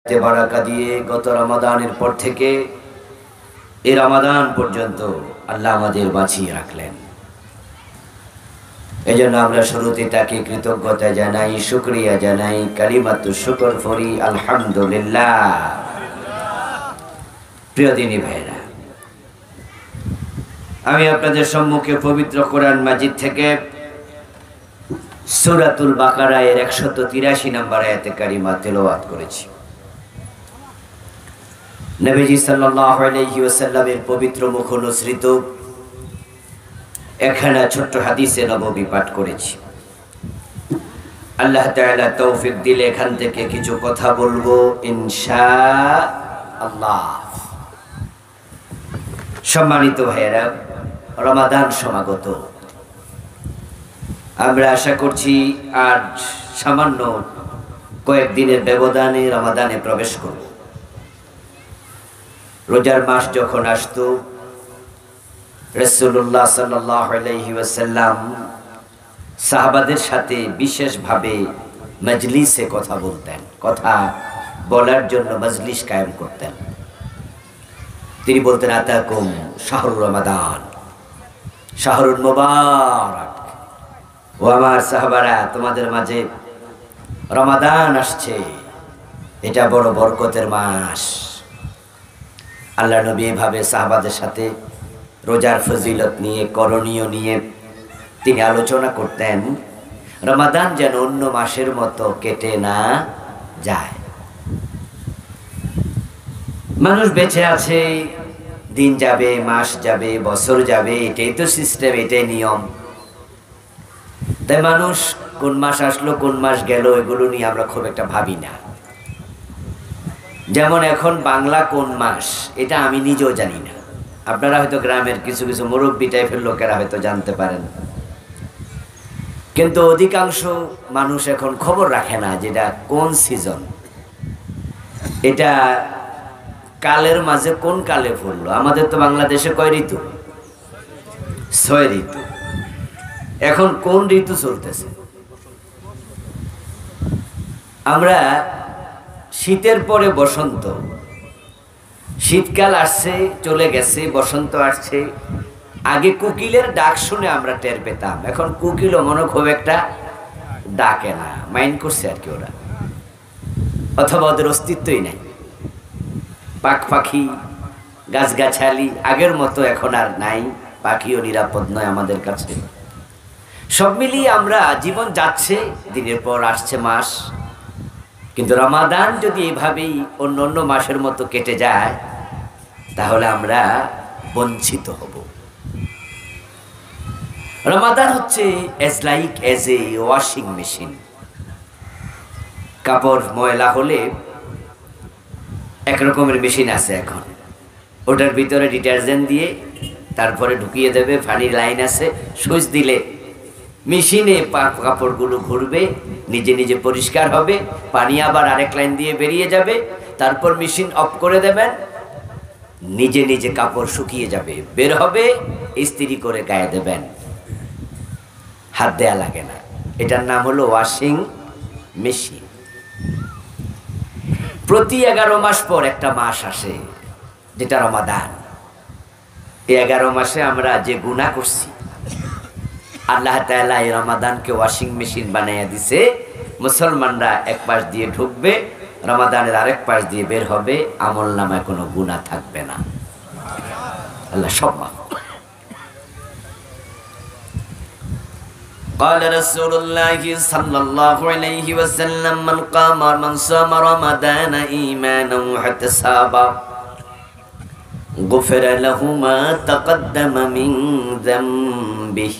বারাকা দিয়ে গত রমাদানের পর থেকে এই রমাদান পর্যন্ত আল্লাহ আমাদের বাঁচিয়ে রাখলেন। এজন্য আমরা শুরুতে তাকে কৃতজ্ঞতা জানাই, শুকরিয়া জানাই, কালিমাতু শুকর পড়ি আলহামদুলিল্লাহ। প্রিয় দিনী ভাইরা, আমি আপনাদের সম্মুখে পবিত্র কোরআন মাজিদ থেকে সূরাতুল বাকারা এর 183 নম্বর আয়াতে কারিমা তেলাওয়াত করেছি। নবীজি সাল্লাল্লাহু আলাইহি ওয়াসাল্লামের পবিত্র মুখ অনুসৃত একখানা ছোট্ট হাদিসে নববী পাঠ করেছি। আল্লাহ তাআলা তৌফিক দিলে এখান থেকে কিছু কথা বলবো ইনশাআল্লাহ। সম্মানিত ভাইয়েরা, রমাদান সমাগত। আমরা আশা করছি আর সামান্য কয়েকদিনের ব্যবধানে রমাদানে প্রবেশ করব। রোজার মাস যখন আসতো, রাসূলুল্লাহ সাল্লাল্লাহু আলাইহি ওয়াসাল্লাম সাহাবাদের সাথে বিশেষভাবে মজলিসে কথা বলতেন, কথা বলার জন্য মজলিস কায়েম করতেন। তিনি বলতেন, আতাকুম শাহরুর রমাদান, শাহরুল মুবারক। ও আমার সাহাবারা, তোমাদের মাঝে রমাদান আসছে, এটা বড় বরকতের মাস। আল্লাহ নবী এভাবে সাহাবাদের সাথে রোজার ফজিলত নিয়ে, করণীয় নিয়ে তিনি আলোচনা করতেন। রমাদান যেন অন্য মাসের মতো কেটে না যায়। মানুষ বেঁচে আছে, দিন যাবে, মাস যাবে, বছর যাবে, এটাই তো সিস্টেম, এটাই নিয়ম। তাই মানুষ কোন মাস আসলো, কোন মাস গেল, এগুলো নিয়ে আমরা খুব একটা ভাবি না। যেমন এখন বাংলা কোন মাস, এটা আমি নিজেও জানি না। আপনারা হয়তো গ্রামের কিছু কিছু মুরব্বী টাইপের লোকেরা হয়তো জানতে পারেন, কিন্তু অধিকাংশ মানুষ এখন খবর রাখে না যেটা কোন সিজন, এটা কালের মাঝে কোন কালে পড়লো। আমাদের তো বাংলাদেশে কয় ঋতু? 6 ঋতু। এখন কোন ঋতু চলতেছে? আমরা শীতের পরে বসন্ত, শীতকাল আসছে চলে গেছে, বসন্ত আসছে। আগে কোকিলের ডাক শুনে আমরা টের পেতাম, এখন কোকিলও মনে খুব একটা ডাকে না, মাইন্ড করছে আর কি ওরা, অথবা ওদের অস্তিত্বই নাই। পাখ পাখি, গাছগাছালি আগের মতো এখন আর নাই, পাখিও নিরাপদ নয় আমাদের কাছে। সব মিলিয়ে আমরা জীবন যাচ্ছে, দিনের পর আসছে মাস। কিন্তু রমাদান যদি এভাবেই অন্য অন্য মাসের মতো কেটে যায়, তাহলে আমরা বঞ্চিত হব। রমাদান হচ্ছে as like as a washing machine. কাপড় ময়লা হলে এক রকমের মেশিন আছে এখন, ওটার ভিতরে ডিটারজেন্ট দিয়ে তারপরে ঢুকিয়ে দেবে, পানির লাইন আছে, সুইচ দিলে মেশিনে কাপড়গুলো ঘুরবে, নিজে নিজে পরিষ্কার হবে, পানি আবার আরেক লাইন দিয়ে বেরিয়ে যাবে, তারপর মেশিন অফ করে দেবেন, নিজে নিজে কাপড় শুকিয়ে যাবে, বের হবে, ইস্ত্রি করে গায়ে দেবেন, হাত দেয়া লাগে না। এটার নাম হলো ওয়াশিং মেশিন। প্রতি 11 মাস পর একটা মাস আসে, যেটা রমাদান। এই 11 মাসে আমরা যে গুনাহ করছি, আল্লাহ তাআলা এই রমাদানকে ওয়াশিং মেশিন বানাইয়া দিছে। মুসলমানরা এক পাশ দিয়ে ঢুকবে, রমাদানের আরেক পাশ দিয়ে বের হবে, আমল নামায় কোনো গুনাহ থাকবে না। আল্লাহ সব মাফ। قال رسول الله صلى الله عليه وسلم من صام رمضان إيمانا واحتسابا غفر له ما تقدم من ذنبه।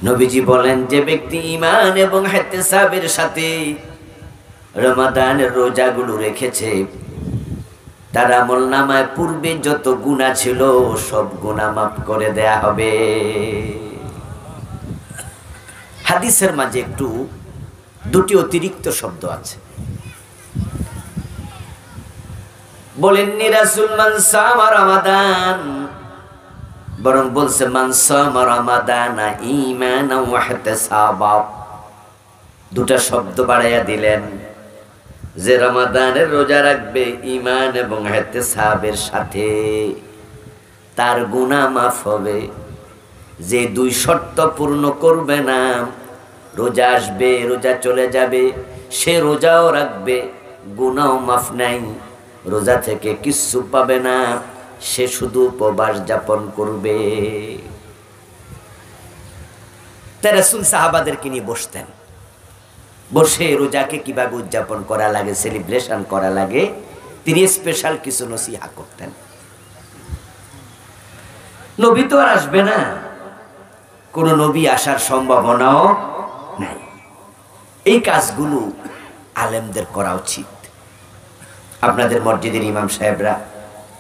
নবীজি বলেন, যে ব্যক্তি ঈমান এবং ইহতিসাবের সাথে রমাদানের রোজাগুলো রেখেছে, তার আমলনামায় পূর্বে যত গুনাহ ছিল সব গুনাহ মাফ করে দেয়া হবে। হাদিসের মাঝে একটু দুটি অতিরিক্ত শব্দ আছে। বলেননি রাসূল মান সামা রমাদান, বরং বলছে মান সামা রমাদানা ঈমানান ওয়া ইহতিসাবা। দুটা শব্দ বাড়াইয়া দিলেন। যে রমাদানের রোজা রাখবে ঈমান এবং ইহতিসাবের সাথে তার গুনাহ মাফ হবে। যে দুই শর্ত পূর্ণ করবে না, রোজা আসবে, রোজা চলে যাবে, সে রোজাও রাখবে, গুনাহ মাফ নাই, রোজা থেকে কিচ্ছু পাবে না, সে শুধু উপবাস যাপন করবে। তাই রাসূল সাহাবাদেরকে নিয়ে বসতেন, বসে রোজাকে কিভাবে উদযাপন করা লাগে, সেলিব্রেশন করা লাগে, তিনি স্পেশাল কিছু নসিহা করতেন। নবী তো আর আসবে না, কোন নবী আসার সম্ভাবনাও নাই। এই কাজগুলো আলেমদের করা উচিত। আপনাদের মসজিদের ইমাম সাহেবরা,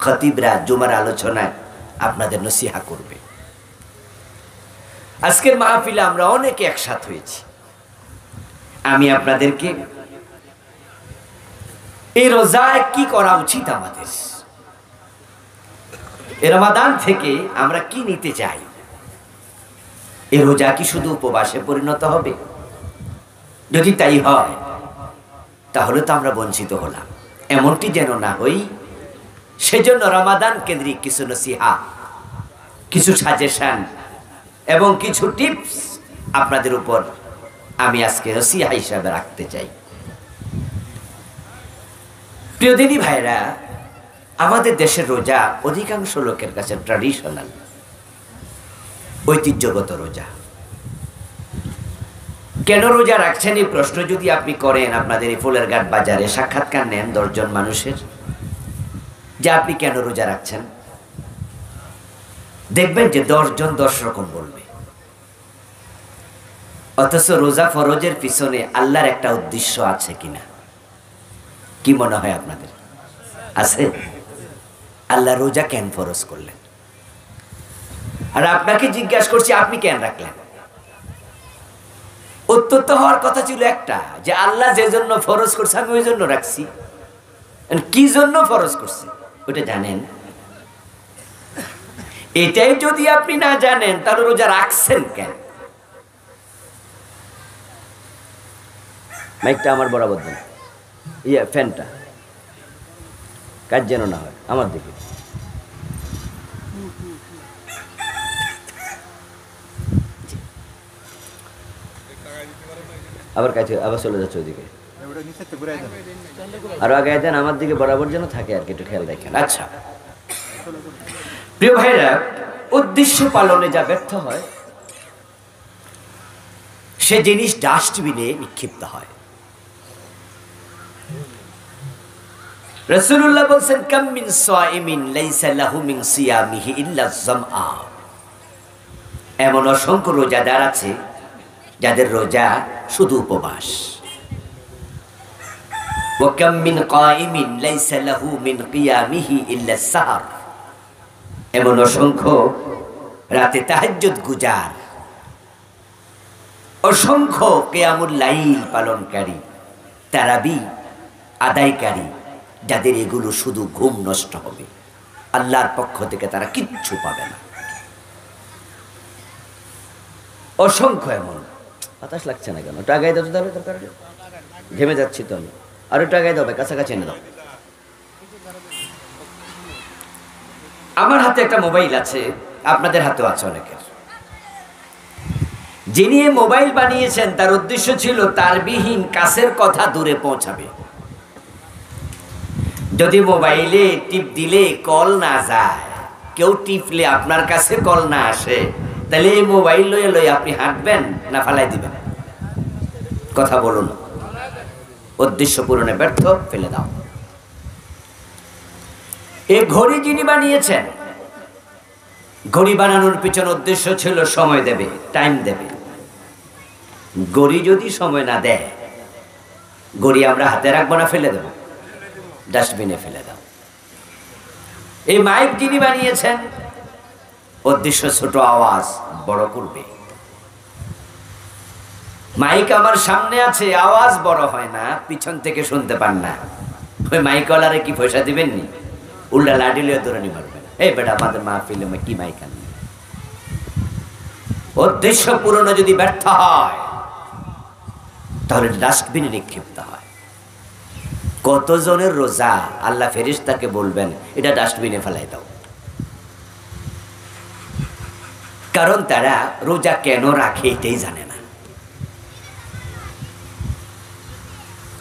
খতিবরা জুমার আলোচনায় আপনাদের নসিহা করবে। আজকের মাহফিলে আমরা অনেকে একসাথ হয়েছি। আমি আপনাদেরকে এই রোজায় কি করা উচিত, আমাদের এই রমাদান থেকে আমরা কি নিতে চাই, এই রোজা কি শুধু উপবাসে পরিণত হবে? যদি তাই হয় তাহলে তো আমরা বঞ্চিত হলাম। এমনটি যেন না হই, সেজন্য রমাদান কেন্দ্রিক কিছু নসিহা, কিছু সাজেশন এবং কিছু টিপস আপনাদের উপর আমি আজকে নসিহা হিসাবে রাখতে চাই। প্রিয় দিনী ভাইরা, আমাদের দেশের রোজা অধিকাংশ লোকের কাছে ট্র্যাডিশনাল, ঐতিহ্যগত রোজা। কেন রোজা রাখছেন এই প্রশ্ন যদি আপনি করেন, আপনাদের এই ফুলেরঘাট বাজারে সাক্ষাৎকার নেন 10 জন মানুষের, যে আপনি কেন রোজা রাখছেন, দেখবেন যে 10 জন 10 রকম বলবে। অথচ রোজা ফরজের পিছনে আল্লাহর একটা উদ্দেশ্য আছে কিনা, কি মনে হয় আপনাদের? আছে? আল্লাহ রোজা কেন ফরজ করলেন? আর আপনাকে জিজ্ঞাসা করছি, আপনি কেন রাখলেন? উত্তর তো হওয়ার কথা ছিল একটা, যে আল্লাহ যে জন্য ফরজ করছে আমি ওই জন্য রাখছি। কি জন্য ফরজ করছে ওটা জানেন? এটাই যদি আপনি না জানেন তাহলে রোজা রাখছেন কেন? মাইকটা আমার বরাবর দেন, ফ্যানটা কাজ যেন না হয় আমার দিকে। আবার কাছে আবার চলে যাচ্ছে ওইদিকে, আরো আগে দেন, আমার দিকে বরাবর যেন থাকে আর কি, একটু খেয়াল রাখেন। আচ্ছা প্রিয় ভাইরা, উদ্দেশ্য পালনে যা ব্যর্থ হয় সে জিনিস ডাস্টবিনে নিক্ষিপ্ত হয়। রাসূলুল্লাহ বলেন, কাম মিন সাইমিন লাইসা লাহু মিন সিয়ামিহি ইল্লা যামআ। এমন অসংখ্য রোজাদার আছে যাদের রোজা শুধু উপবাস। ওয়া কাম মিন কাইমিন লাইসা লাহু মিন কিয়ামিহি ইল্লা সাহর। এমন অসংখ্য রাতে তাহাজ্জুদ গুজার, অসংখ্য কিয়ামুল লাইল পালনকারী, তারাবি আদায়কারী, যাদের এগুলো শুধু ঘুম নষ্ট হবে, আল্লাহর পক্ষ থেকে তারা কিচ্ছু পাবে না। অসংখ্য এমন। বাতাস লাগছে না কেন? ওটা আগাই দাও তো, দরকার ঘেমে যাচ্ছি তো আমি। আর ওটা আগাই দাও, কাছাকাছি এনে দাও। আমার হাতে একটা মোবাইল আছে, আপনাদের হাতেও আছে অনেকের। যিনি মোবাইল বানিয়েছেন তার উদ্দেশ্য ছিল তারবিহীন কাছের কথা দূরে পৌঁছাবে। যদি মোবাইলে টিপ দিলে কল না যায়, কেউ টিপলে আপনার কাছে কল না আসে, তাহলে এই মোবাইল লয়ে লয়ে আপনি হাঁটবেন না ফালাই দিবেন? কথা বলুন। উদ্দেশ্য পূরণে ব্যর্থ, ফেলে দাও। এই ঘড়ি যিনি বানিয়েছেন, ঘড়ি বানানোর পিছনে উদ্দেশ্য ছিল সময় দেবে, টাইম দেবে। ঘড়ি যদি সময় না দেয়, ঘড়ি আমরা হাতে রাখবো না, ফেলে দেবো, ডাস্টবিনে ফেলে দাও। এই মাইক যিনি বানিয়েছেন, উদ্দেশ্য ছোট আওয়াজ বড় করবে। মাইক আমার সামনে আছে, আওয়াজ বড় হয় না, পিছন থেকে শুনতে পান না। ওই মাইকওয়ালারে কি পয়সা দিবেননি? উল্টা লাঠি লিয়ে দৌড়ানি মারবেন, এই বেটা আমাদের মাহফিলে কি মাইক আনবে? উদ্দেশ্য পূরণ যদি ব্যর্থ হয় তাহলে ডাস্টবিনে নিক্ষিপ্ত হয়। কতজনের রোজা আল্লাহ ফেরেশতাকে বলবেন এটা ডাস্টবিনে ফেলাই দাও, কারণ তারা রোজা কেন রাখে এটাই জানে না।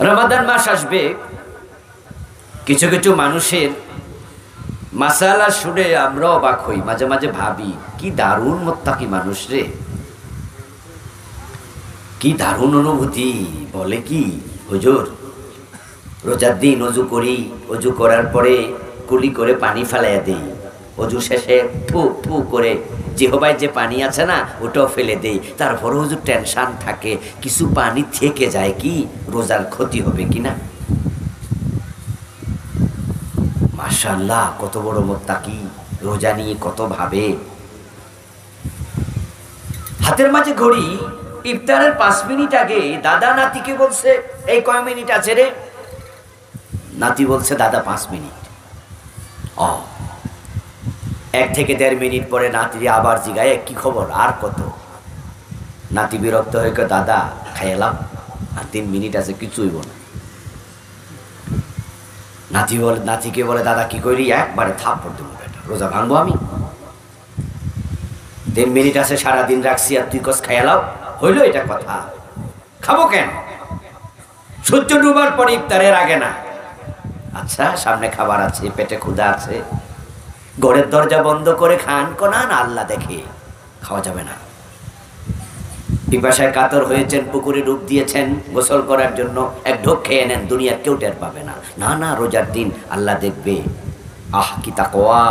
রমাদান মাস আসবে, কিছু কিছু মানুষের মাসালা শুনে আমরা অবাক হই, মাঝে মাঝে ভাবি কি দারুণ মুত্তাকি মানুষ রে, কি দারুণ অনুভূতি। বলে কি হুজুর রোজার দিন অজু করি, অজু করার পরে কুলি করে পানি ফেলাইয়া দিই, অজু শেষে ফু ফু করে জিহবায় যে পানি আছে না ওটাও ফেলে দেই, তারপরে হুজুর টেনশন থাকে কিছু পানি থেকে যায় কি রোজার ক্ষতি হবে কিনা। মাশাআল্লাহ কত বড় মুত্তাকি, রোজা নিয়ে কত ভাবে। হাতের মাঝে ঘড়ি, ইফতারের 5 মিনিট আগে দাদা নাতিকে বলছে এই কয় মিনিট আছে রে, নাতি বলছে দাদা 5 মিনিট। 1 থেকে 1.5 মিনিট পরে নাতি আবার জিগায় কি খবর আর কত। নাতি বিরক্ত হয়ে দাদা খাইলাম আর 3 মিনিট আছে কিছুই বল। নাতিকে বলে দাদা কি করি, একবারে থাপ্পড় দেবো বেটা, রোজা ভাঙবো আমি। 3 মিনিট আছে, সারাদিন রাখছি আর তুই কস খাইলাও, হইল এটা কথা? খাবো কেন, সূর্য ডুবার পরে ইফতারের আগে না। আচ্ছা সামনে খাবার আছে, পেটে ক্ষুধা আছে, ঘরের দরজা বন্ধ করে খান কোনা না আল্লাহ দেখে, খাওয়া যাবে না। পিপাসায় কাতর হয়েছেন, পুকুরে ডুব দিয়েছেন গোসল করার জন্য, এক ঢোক খেয়ে নেন, দুনিয়ার কেউ টের পাবে না। না না রোজার দিন আল্লাহ দেখবে। আহ কি তাকওয়া,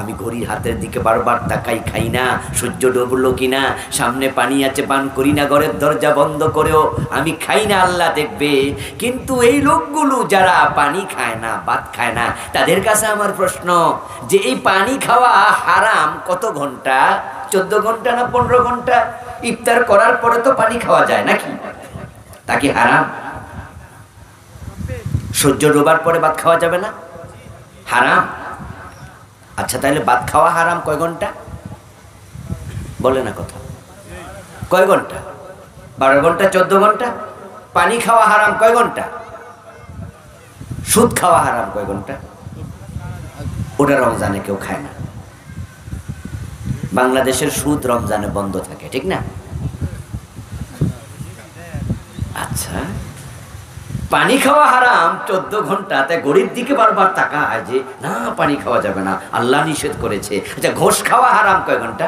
আমি ঘড়ির হাতের দিকে বারবার তাকাই, খাই না, সূর্য ডুবলো কিনা, সামনে পানি আছে পান করি না, ঘরের দরজা বন্ধ করেও আমি খাই না, আল্লাহ দেখবে। কিন্তু এই লোকগুলো যারা পানি খায় না, ভাত খায় না, তাদের কাছে আমার প্রশ্ন যে এই পানি খাওয়া হারাম কত ঘন্টা, 14 ঘন্টা না 15 ঘন্টা? ইফতার করার পরে তো পানি খাওয়া যায় নাকি, তা কি হারাম? সূর্য ডোবার পরে ভাত খাওয়া যাবে না, হারাম? আচ্ছা তাহলে ভাত খাওয়া হারাম কয় ঘন্টা বলে না কথা, কয় ঘন্টা? 12 ঘন্টা 14 ঘন্টা? পানি খাওয়া হারাম কয় ঘন্টা? সুদ খাওয়া হারাম কয় ঘন্টা? ওটা রমজানে কেউ খায় না। বাংলাদেশের সুদ রমজানে বন্ধ থাকে, ঠিক না? আচ্ছা পানি খাওয়া হারাম 14 ঘন্টা, তাই ঘড়ির দিকে বারবার তাকায় যে না পানি খাওয়া যাবে না, আল্লাহ নিষেধ করেছে। আচ্ছা ঘোষ খাওয়া হারাম কয় ঘন্টা?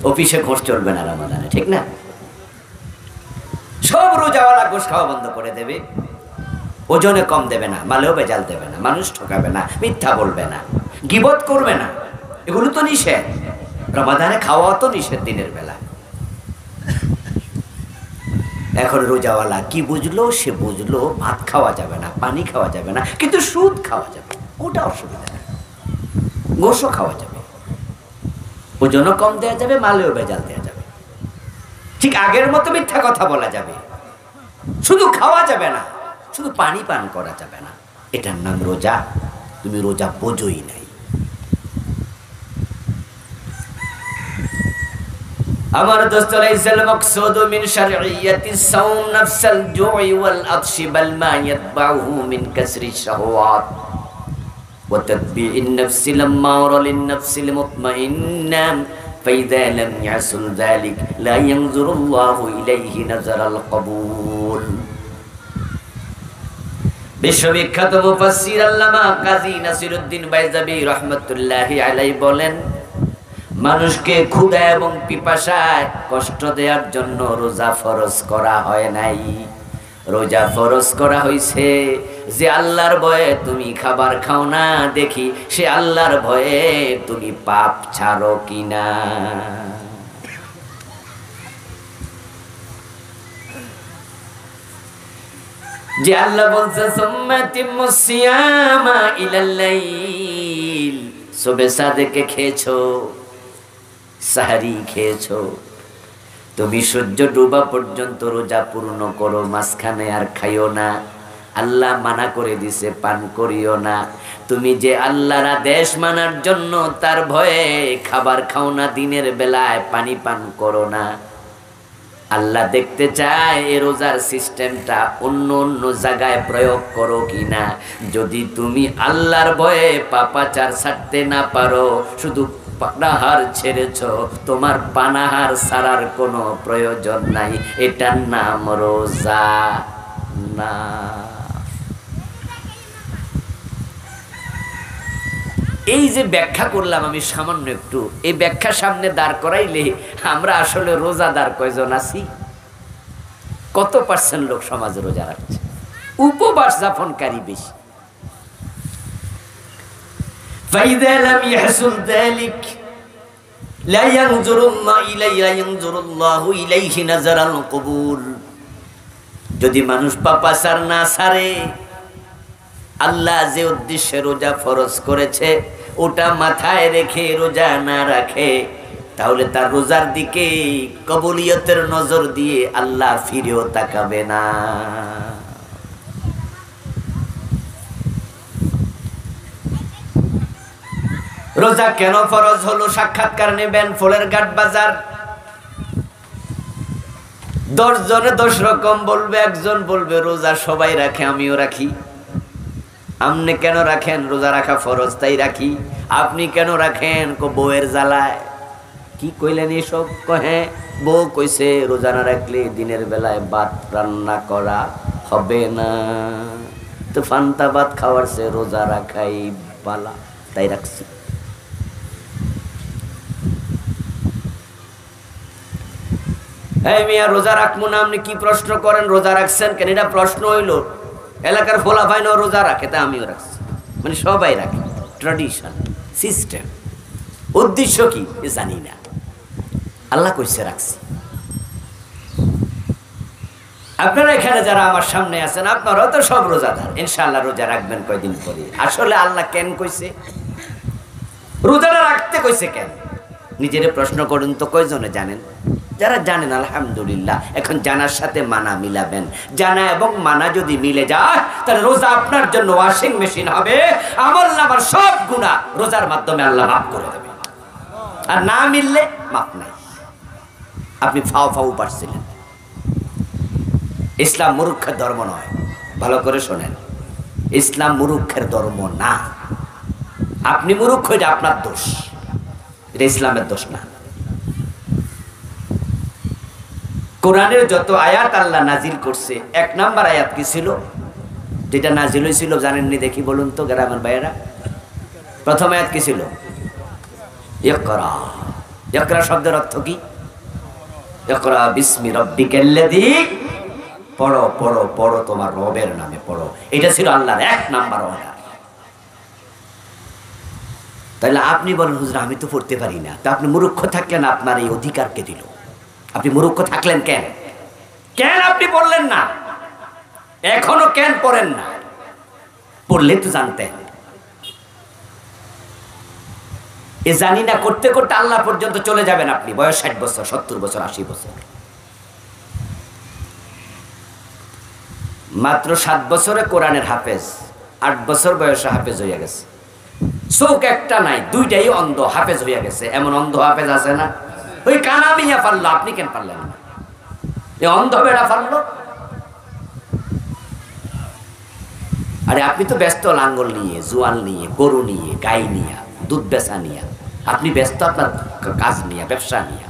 অফিসে ঘোষ চলবে না রমাদানে, ঠিক না? সব রোজাওয়ালা ঘোষ খাওয়া বন্ধ করে দেবে, ওজনে কম দেবে না, মালেও বেজাল দেবে না, মানুষ ঠকাবে না, মিথ্যা বলবে না, গীবত করবে না, এগুলো তো নিষেধ। রমাদানে খাওয়া তো নিষেধ দিনের বেলা। এখন রোজাওয়ালা কি বুঝলো, সে বুঝলো ভাত খাওয়া যাবে না, পানি খাওয়া যাবে না, কিন্তু সুদ খাওয়া যাবে, ওটা অসুবিধা নেই, গোশও খাওয়া যাবে, ওজনও কম দেওয়া যাবে, মালেও বেজাল দেওয়া যাবে, ঠিক আগের মতো মিথ্যা কথা বলা যাবে, শুধু খাওয়া যাবে না, শুধু পানি পান করা যাবে না। এটার নাম রোজা। তুমি রোজা বোঝোই নাই। আমার দোস্ত লাইসাল মাকসুদু মিন শারঈয়াতিস সাওম নাফসাল জুই ওয়াল আতশি বাল মা ইয়াতবাউহু মিন কাসরি শাহওয়াত ওয়া তাতবিইন নাফসি লাম্মারা লিন নাফসিল মুতমাইন্না ফাইযা লাম ইয়াসুল যালিক লা ইয়ানজুরুল্লাহু ইলাইহি নাজারাল কবুল। বিশ্ববিখ্যাত মুফাসসির আল্লামা কাজী নাসিরউদ্দিন বাইজাবি রাহমাতুল্লাহি আলাইহি বলেন, মানুষকে ক্ষুধা এবং পিপাসায় কষ্ট দেওয়ার জন্য রোজা ফরজ করা হয় নাই। রোজা ফরজ করা হয়েছে যে আল্লাহর ভয়ে তুমি খাবার খাও না, দেখি সে আল্লাহর ভয়ে তুমি পাপ ছাড়ো কিনা। যে আল্লাহ বলছে সুম্মাতিমুস সিয়ামা ইলাল লাইল, সুবহ সাদেকে খেয়েছো, সাহারি খেয়েছো, তুমি সূর্য ডুবা পর্যন্ত রোজা পূর্ণ করো, মাঝখানে আর খাইও না। আল্লাহ মানা করে দিছে পান করিও না। তুমি যে আল্লাহর আদেশ মানার জন্য তার ভয়ে খাবার খাও না, দিনের বেলায় পানি পান করো না। আল্লাহ দেখতে চায় এ রোজার সিস্টেমটা অন্য অন্য জায়গায় প্রয়োগ করো কিনা। যদি তুমি আল্লাহর ভয়ে পাপাচার ছাড়তে না পারো, শুধু পানাহার ছেড়েছ, তোমার পানাহার ছাড়ার কোনো প্রয়োজন নাই, এটার নাম রোজা না। এই যে ব্যাখ্যা করলাম আমি সামান্য একটু, এই ব্যাখ্যা সামনে দাঁড় করাইলে আমরা আসলে রোজাদার কয়জন আছি? কত পার্সেন্ট লোক সমাজে রোজা রাখছে? উপবাস যাপনকারী বেশি। فإذا لم يحصل ذلك لا ينظر الله إليه ينظر الله إليه نظر القبول। যদি মানুষ পাপাচার না ছাড়ে, আল্লাহ যে উদ্দেশ্যে রোজা ফরজ করেছে ওটা মাথায় রেখে রোজা না রাখে, তাহলে তার রোজার দিকে কবুলিয়তের নজর দিয়ে আল্লাহ ফিরেও তাকাবে না। রোজা কেন ফরজ হলো? সাক্ষাৎকার নেবেন ফলের ঘাট বাজার, 10 জনে 10 রকম বলবে। একজন বলবে রোজা সবাই রাখে, আমিও রাখি। আপনি কেন রাখেন? রোজা রাখা ফরজ তাই রাখি। আপনি কেন রাখেন? বউয়ের জ্বালায়। কি কইলেন এসব? কহে বউ কইছে রোজা না রাখলে দিনের বেলায় ভাত রান্না করা হবে না, তো ফান্তা ভাত খাওয়ার সে রোজা রাখাই বালা, তাই রাখছি। এই মিয়া রোজা রাখবো না, আপনি কি প্রশ্ন করেন? রোজা রাখছেন কেন? এটা প্রশ্ন হইল? এলাকার ফোলা ভাই না রোজা রাখে, তা আমিও রাখছি। মানে সবাই রাখে, ট্র্যাডিশন সিস্টেম। উদ্দেশ্য কি জানি না, আল্লাহ কইছে রাখছি। আপনারা এখানে যারা আমার সামনে আছেন, আপনারাও তো সব রোজাদার, ইনশাআল্লাহ রোজা রাখবেন কয়দিন পরে। আসলে আল্লাহ কেন কইছে রোজাটা রাখতে? কইছে কেন? নিজের প্রশ্ন করুন তো, কয়জনে জানেন? যারা জানেন আলহামদুলিল্লাহ। এখন জানার সাথে মানা মিলাবেন। জানা এবং মানা যদি মিলে যায়, তাহলে রোজা আপনার জন্য ওয়াশিং মেশিন হবে। আমলনামার সব গুনাহ রোজার মাধ্যমে আল্লাহ মাফ করে দেবে। আর না মিললে মাফ নাই। আপনি ফাও ফাও পারছিলেন। ইসলাম মূর্খের ধর্ম নয়, ভালো করে শোনেন। ইসলাম মূর্খের ধর্ম না। আপনি মূর্খ, এটা আপনার দোষ, এটা ইসলামের দোষ না। কোরআনের যত আয়াত আল্লাহ নাজিল করছে, 1 নাম্বার আয়াত কি ছিল? যেটা নাজিল হয়েছিল জানেননি? দেখি বলুন তো গ্রামের ভাইয়েরা। প্রথম আয়াত কি ছিল? ইকরা। ইকরা শব্দের অর্থ কি? ইকরা বিসমি রাব্বিকাল্লাযী, পড়ো পড়ো পড়ো তোমার রবের নামে পড়ো। এটা ছিল আল্লাহর 1 নাম্বার অর্ডার। তাহলে আপনি বলেন হুজুর আমি তো পড়তে পারি না, তা আপনি মূর্খ থাকলেন, আপনার এই অধিকার কে দিল? আপনি মূর্খ থাকলেন কেন? কেন আপনি পড়লেন না? এখনো কেন পড়েন না? পড়লে তো জানতেন। এ জানি না করতে করতে আল্লাহ পর্যন্ত চলে যাবেন আপনি। বয়স 60 বছর, 70 বছর, 80 বছর। মাত্র 7 বছরে কোরআনের হাফেজ, 8 বছর বয়সে হাফেজ হইয়া গেছে। চোখ একটা নাই, দুইটাই অন্ধ, হাফেজ হইয়া গেছে। এমন অন্ধ হাফেজ আছে না? ওই কানা মিয়া পারলো, আপনি কেন পারলেন না? এই অন্ধ বেড়া পারলো। আরে আপনি তো ব্যস্ত লাঙ্গল নিয়ে, জোয়াল নিয়ে, গরু নিয়ে, গাই নিয়ে, দুধ বেচা নিয়ে। আপনি ব্যস্ত আপনার কাজ নিয়ে, ব্যবসা নিয়ে।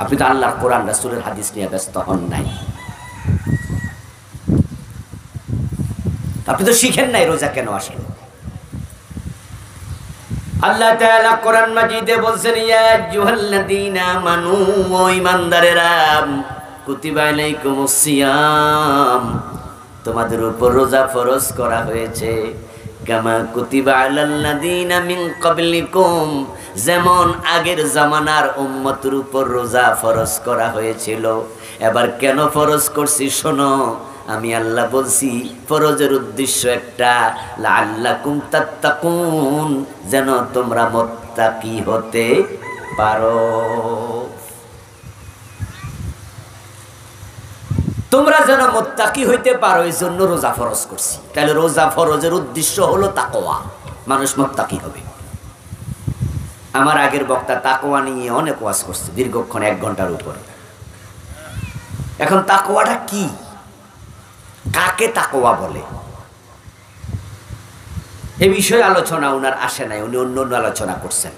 আপনি তো আল্লাহর কোরআন রাসূলের হাদিস নিয়ে ব্যস্ত হন নাই। আপনি তো শিখেন নাই রোজা কেন আসেন। আল্লাহ তাআলা কোরআন মাজিদে বলছেন, ইয়া আইয়ুহাল্লাযীনা আমানু, ও ঈমানদারেরা, কুতিবা আলাইকুমুস সিয়াম, তোমাদের উপর রোজা ফরজ করা হয়েছে। কামা কুতিবা আলাল্লাযীনা মিন ক্বাবলিকুম, যেমন আগের জামানার উম্মতের উপর রোজা ফরজ করা হয়েছিল। এবার কেন ফরজ করছি শোনো। আমি আল্লাহ বলছি ফরজের উদ্দেশ্য একটা, লাআল্লাকুম তাত্তাকুন, যেন তোমরা মুত্তাকি হতে পারো। তোমরা যেন মুত্তাকি হইতে পারো, এই জন্য রোজা ফরজ করছি। তাহলে রোজা ফরজের উদ্দেশ্য হলো তাকওয়া, মানুষ মুত্তাকি হবে। আমার আগের বক্তা তাকওয়া নিয়ে অনেক ওয়াজ করছে, দীর্ঘক্ষণ 1 ঘন্টার উপরে। এখন তাকওয়াটা কি, কাকে তাকওয়া বলে, এ বিষয়ে আলোচনা ওনার আসে নাই। উনি অন্য অন্য আলোচনা করছেন,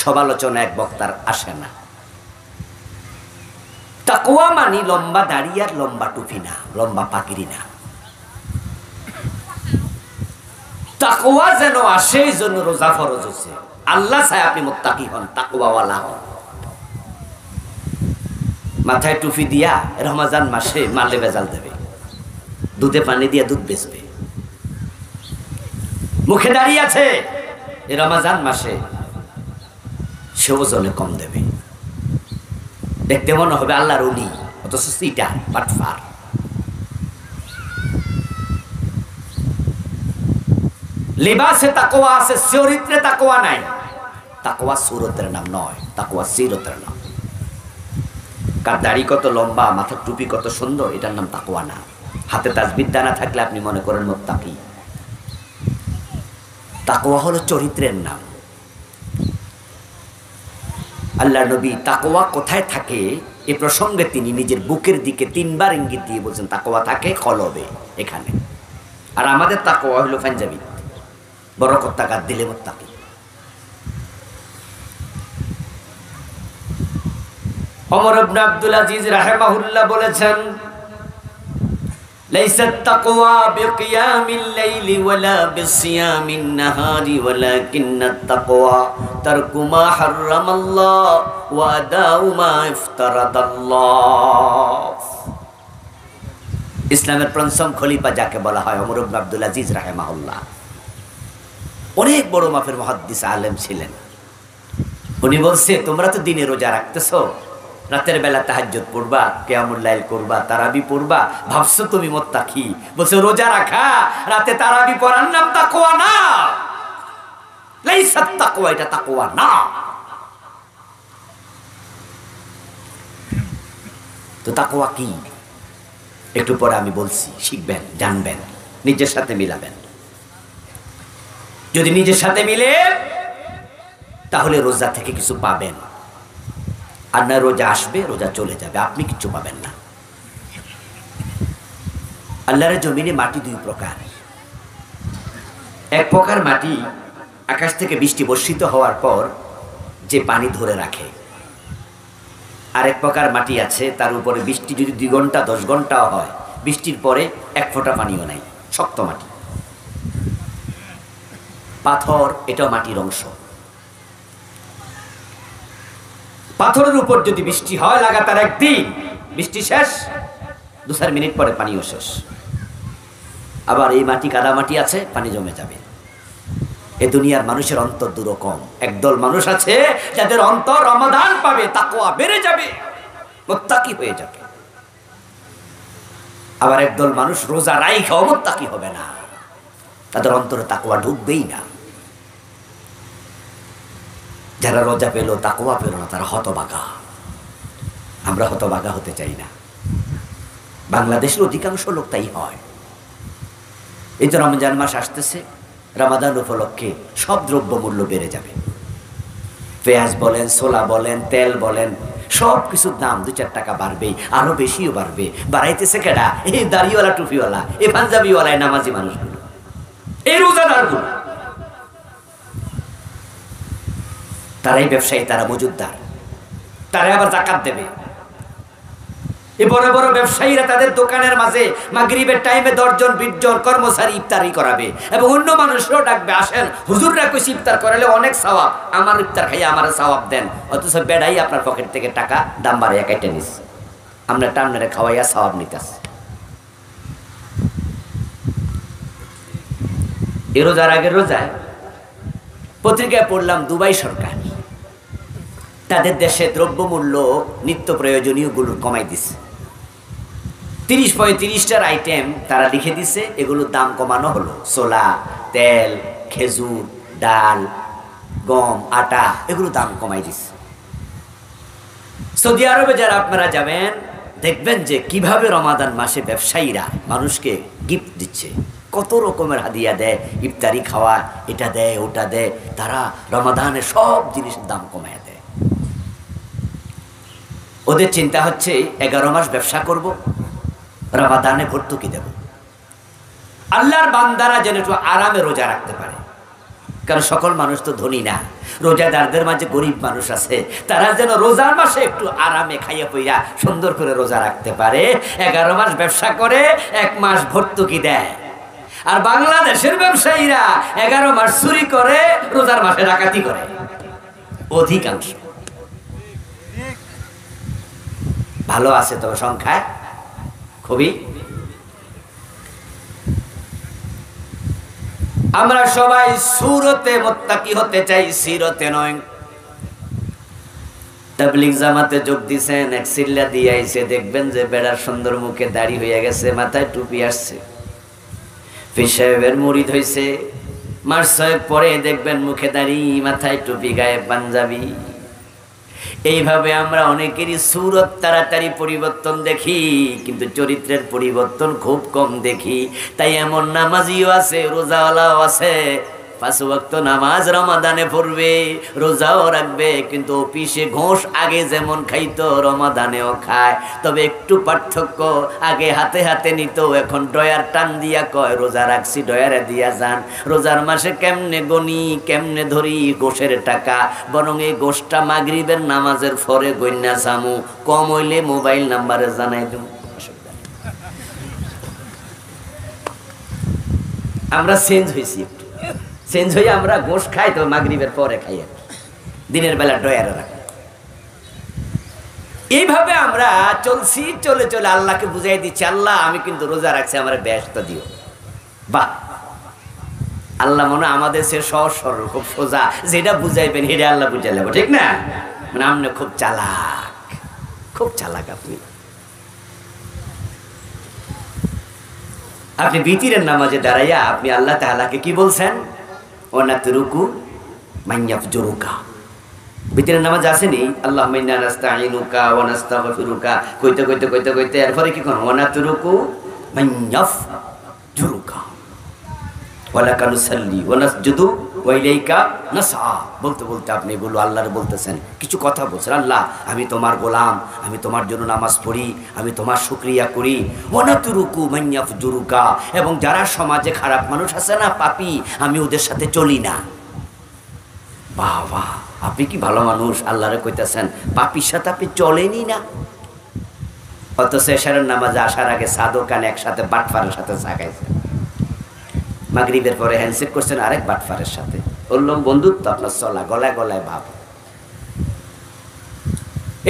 সব আলোচনা এক বক্তার আসে না। তাকওয়া মানে লম্বা দাড়ি আর লম্বা টুপি না, লম্বা পাগড়ি না। তাকওয়া যেন আসে, এই জন্য রোজা ফরজ হচ্ছে। আল্লাহ চায় আপনি মুত্তাকি হন, তাকওয়াওয়ালা হন। মাথায় টুপি দিয়া রমজান মাসে মালে ভেজাল দেবে, দুধে পানি দিয়া দুধ বেচবে। মুখে দাঁড়িয়ে আছে, এই রমজান মাসে সে ওজনে কম দেবে, দেখতে মনে হবে আল্লাহর ওলি, অথচ সিটার বাটফার। লিবাসে তাকওয়া আছে, চরিত্রে তাকওয়া নাই। তাকওয়া সুরতের নাম নয়, তাকওয়া সিরতের নাম। কার দাড়ি কত লম্বা, মাথার টুপি কত সুন্দর, এটার নাম তাকওয়া না। হাতে তাসবিহ দানা থাকলে আপনি মনে করেন মুত্তাকি। তাকওয়া হলো চরিত্রের নাম। আল্লাহর নবী তাকওয়া কোথায় থাকে এ প্রসঙ্গে তিনি নিজের বুকের দিকে 3 বার ইঙ্গিত দিয়ে বলছেন, তাকওয়া থাকে কলবে, এখানে। আর আমাদের তাকওয়া হলো পাঞ্জাবি, বরকত তাকাত দিলে মুত্তাকি। ওমর ইবনে আব্দুল আজিজ রাহিমাহুল্লাহ বলেছেন, লাইসাত তাকওয়া বিকিয়ামিল লাইলি ওয়ালা বিসিয়ামিন নাহারি ওয়ালাকিন্নাত তাকওয়া তারকু মা হারামাল্লাহ ওয়া আদাউ মা ইফতারাদাল্লাহ। ইসলামের পঞ্চম খলিফা যাকে বলা হয় ওমর ইবনে আব্দুল আজিজ রাহিমাহুল্লাহ, অনেক বড় মাপের মুহাদ্দিস আলেম ছিলেন। উনি বলছে, তোমরা তো দিনে রোজা রাখতেছো, রাতের বেলা তাহাজ্জুদ পড়বা, কিয়ামুল লাইল করবা, তারাবি পড়বা, ভাবছো তুমি মুত্তাকি। বলছে রোজা রাখা, রাতে তারাবি পড়ার নাম তাকওয়া না। লাইসাত তাকওয়া, এটা তাকওয়া না। তো তাকওয়া কি একটু পরে আমি বলছি, শিখবেন, জানবেন, নিজের সাথে মিলাবেন। যদি নিজের সাথে মিলে তাহলে রোজা থেকে কিছু পাবেন, আর না রোজা আসবে, রোজা চলে যাবে, আপনি কিচ্ছু পাবেন না। আল্লাহর জমিনে মাটি 2 প্রকার। এক প্রকার মাটি আকাশ থেকে বৃষ্টি বর্ষিত হওয়ার পর যে পানি ধরে রাখে, আরেক প্রকার মাটি আছে তার উপরে বৃষ্টি যদি 2 ঘন্টা 10 ঘন্টাও হয়, বৃষ্টির পরে 1 ফোঁটা পানিও নাই, শক্ত মাটি। পাথর, এটাও মাটির অংশ। পাথরের উপর যদি বৃষ্টি হয় লাগাতার 1 দিন, বৃষ্টি শেষ, 2-4 মিনিট পরে পানিও শেষ। আবার এই মাটি কাদা মাটি আছে, পানি জমে যাবে। এ দুনিয়ার মানুষের অন্তর দুরকম। একদল মানুষ আছে যাদের অন্তর রমাদান পাবে, তাকওয়া বেড়ে যাবে, মুত্তাকি হয়ে যাবে। আবার একদল মানুষ রোজা রাইখাও মুত্তাকি হবে না, তাদের অন্তরে তাকওয়া ঢুকবেই না। যারা রোজা পেল, তাকওয়া পেল না, তারা হতভাগা। আমরা হতভাগা হতে চাই না। বাংলাদেশের অধিকাংশ লোক তাই হয়। এই তো রমজান মাস আসতেছে, রমাদান উপলক্ষে সব দ্রব্য মূল্য বেড়ে যাবে। পেঁয়াজ বলেন, ছোলা বলেন, তেল বলেন, সব কিছুর দাম 2-4 টাকা বাড়বেই, আরো বেশিও বাড়বে। বাড়াইতেছে কেডা? এই দাড়িওয়ালা, টুপিওয়ালা, এই পাঞ্জাবিওয়ালা, নামাজি মানুষগুলো, এই রোজাদারগুলো। তারাই ব্যবসায়ী, তারা মজুদদার, তারা আবার যাকাত দেবে। এই বড় বড় ব্যবসায়ীরা তাদের দোকানের মাঝে মাগরিবের টাইমে 10 জন 20 জন কর্মচারী ইফতারি করাবে, এবং অন্য মানুষরাও ডাকবে, আসেন হুজুররা কইছে ইফতার করালে অনেক সওয়াব, আমার ইফতার খাইয়ে আমার সওয়াব দেন। অথচ বেড়াই আপনার পকেট থেকে টাকা দাম বাড়াইয়া কেটে নিস, আমরা টান্নারে খাওয়াইয়া সওয়াব নিতাস। এ রোজার আগের রোজায় পত্রিকায় পড়লাম, দুবাই সরকার তাদের দেশে দ্রব্যমূল্য নিত্য প্রয়োজনীয়গুলো কমাই দিছে। 30-35টার আইটেম তারা লিখে দিছে, এগুলোর দাম কমানো হলো। ছোলা, তেল, খেজুর, ডাল, গম, আটা, এগুলো দাম কমাই দিছে। সৌদি আরবে যারা আপনারা যাবেন, দেখবেন যে কিভাবে রমাদান মাসে ব্যবসায়ীরা মানুষকে গিফট দিচ্ছে, কত রকমের হাদিয়া দেয়, ইফতারি খাওয়া, এটা দেয়, ওটা দেয়। তারা রমাদানের সব জিনিসের দাম কমায় দেয়। ওদের চিন্তা হচ্ছে 11 মাস ব্যবসা করব, রমাদানে ভর্তুকি দেব, আল্লাহর বান্দারা যেন একটু আরামে রোজা রাখতে পারে। কারণ সকল মানুষ তো ধনী না, রোজাদারদের মাঝে গরিব মানুষ আছে, তারা যেন রোজার মাসে একটু আরামে খাইয়া পইয়া সুন্দর করে রোজা রাখতে পারে। 11 মাস ব্যবসা করে 1 মাস ভর্তুকি দেয়। আর বাংলাদেশের ব্যবসায়ীরা 11 মাস চুরি করে, রোজার মাসে ডাকাতি করে অধিকাংশ। ভালো আছে তবে সংখ্যায় খুবই। আমরা সবাই সুরতে মুত্তাকি হতে চাই, সিরতে নয়। তাবলীগ জামাতে যোগ দিছেন, এক সিল্লা দিয়ে আইছে, দেখবেন যে বেড়ার সুন্দর মুখে দাড়ি হয়ে গেছে, মাথায় টুপি আসছে, পীর সাহেবের মুরিদ হইছে। মাস 6 পরে দেখবেন মুখে দাড়ি, মাথায় টুপি, গায়ে পাঞ্জাবি। এইভাবে আমরা অনেকেরই সুরত তাড়াতাড়ি পরিবর্তন দেখি, কিন্তু চরিত্রের পরিবর্তন খুব কম দেখি। তাই এমন নামাজিও আছে, রোজাওয়ালাও আছে, 5 ওয়াক্ত নামাজ রমাদানে পড়বে, রোজাও রাখবে, কিন্তু অফিসে ঘোষ আগে যেমন খাইতো রমাদানেও খায়। তবে একটু পার্থক্য, আগে হাতে হাতে নিত, এখন ডয়ার টান দিয়া কয় রোজা রাখছি, ডয়ারে দিয়া যান। রোজার মাসে কেমনে গনি, কেমনে ধরি গোশের টাকা, বরং এই গোশটা মাগরিবের নামাজের পরে গন্যা জামু, কম হইলে মোবাইল নাম্বারে জানাই দেব। আমরা চেঞ্জ হয়েছি, চেঞ্জ হয়ে আমরা গোশ খাই তো মাগরিবের পরে খাই, দিনের বেলা ডয়ারে রাখি। এইভাবে আমরা চলছি, চলে চলে আল্লাহকে বুঝাই দিচ্ছি, আল্লাহ আমি কিন্তু রোজা রাখছি, আমার ব্যস্ত দিও। বাহ, আল্লাহ মনে আমাদের সে সহজ সরল, খুব সোজা, যেটা বুঝাইবেন হেরে আল্লাহ বুঝাই নেব, ঠিক না? মানে আপনি খুব চালাক, খুব চালাক আপনি। আপনি বিতিরের নামাজে দাঁড়াইয়া আপনি আল্লাহ তাআলাকে কি বলছেন? ওয়ানাতরুকু মাইয়াফজুরুকা। বিতিরের নামাজ আসেনি আল্লাহুম্মা ইন্না নাস্তাঈনুকা ওয়া নাস্তাগফিরুকা, কইতে কইতে কইতে কইতে এরপরে কি কোন ওয়ানাতরুকু মাইয়াফজুরুকা ওয়ালাকা নুসাল্লি ওয়া নাসজুদু ওয়া ইলাইকা নাসআ। বলতে বলতে আপনি এগুলো আল্লাহর বলতেছেন, কিছু কথা বলছেন, আল্লাহ আমি তোমার গোলাম, আমি তোমার জন্য নামাজ পড়ি, আমি তোমার শুকরিয়া করি। ওয়ানাতরুকু মাইয়াফজুরুকা, এবং যারা সমাজে খারাপ মানুষ আছে না, পাপী, আমি ওদের সাথে চলি না। বাহ বাহ, আপনি কি ভালো মানুষ, আল্লাহরে কইতেছেন পাপীর সাথে আপনি চলেনই না। অথচ এশারের নামাজে আসার আগে সাদকান একসাথে বাটফারের সাথে জাগাইছেন, মাগরিবের পরে হ্যান্ডশেক করছেন আরেক বাটফারের সাথে, বললাম বন্ধুত্ব আপনার চলা, গলায় গলায় ভাব।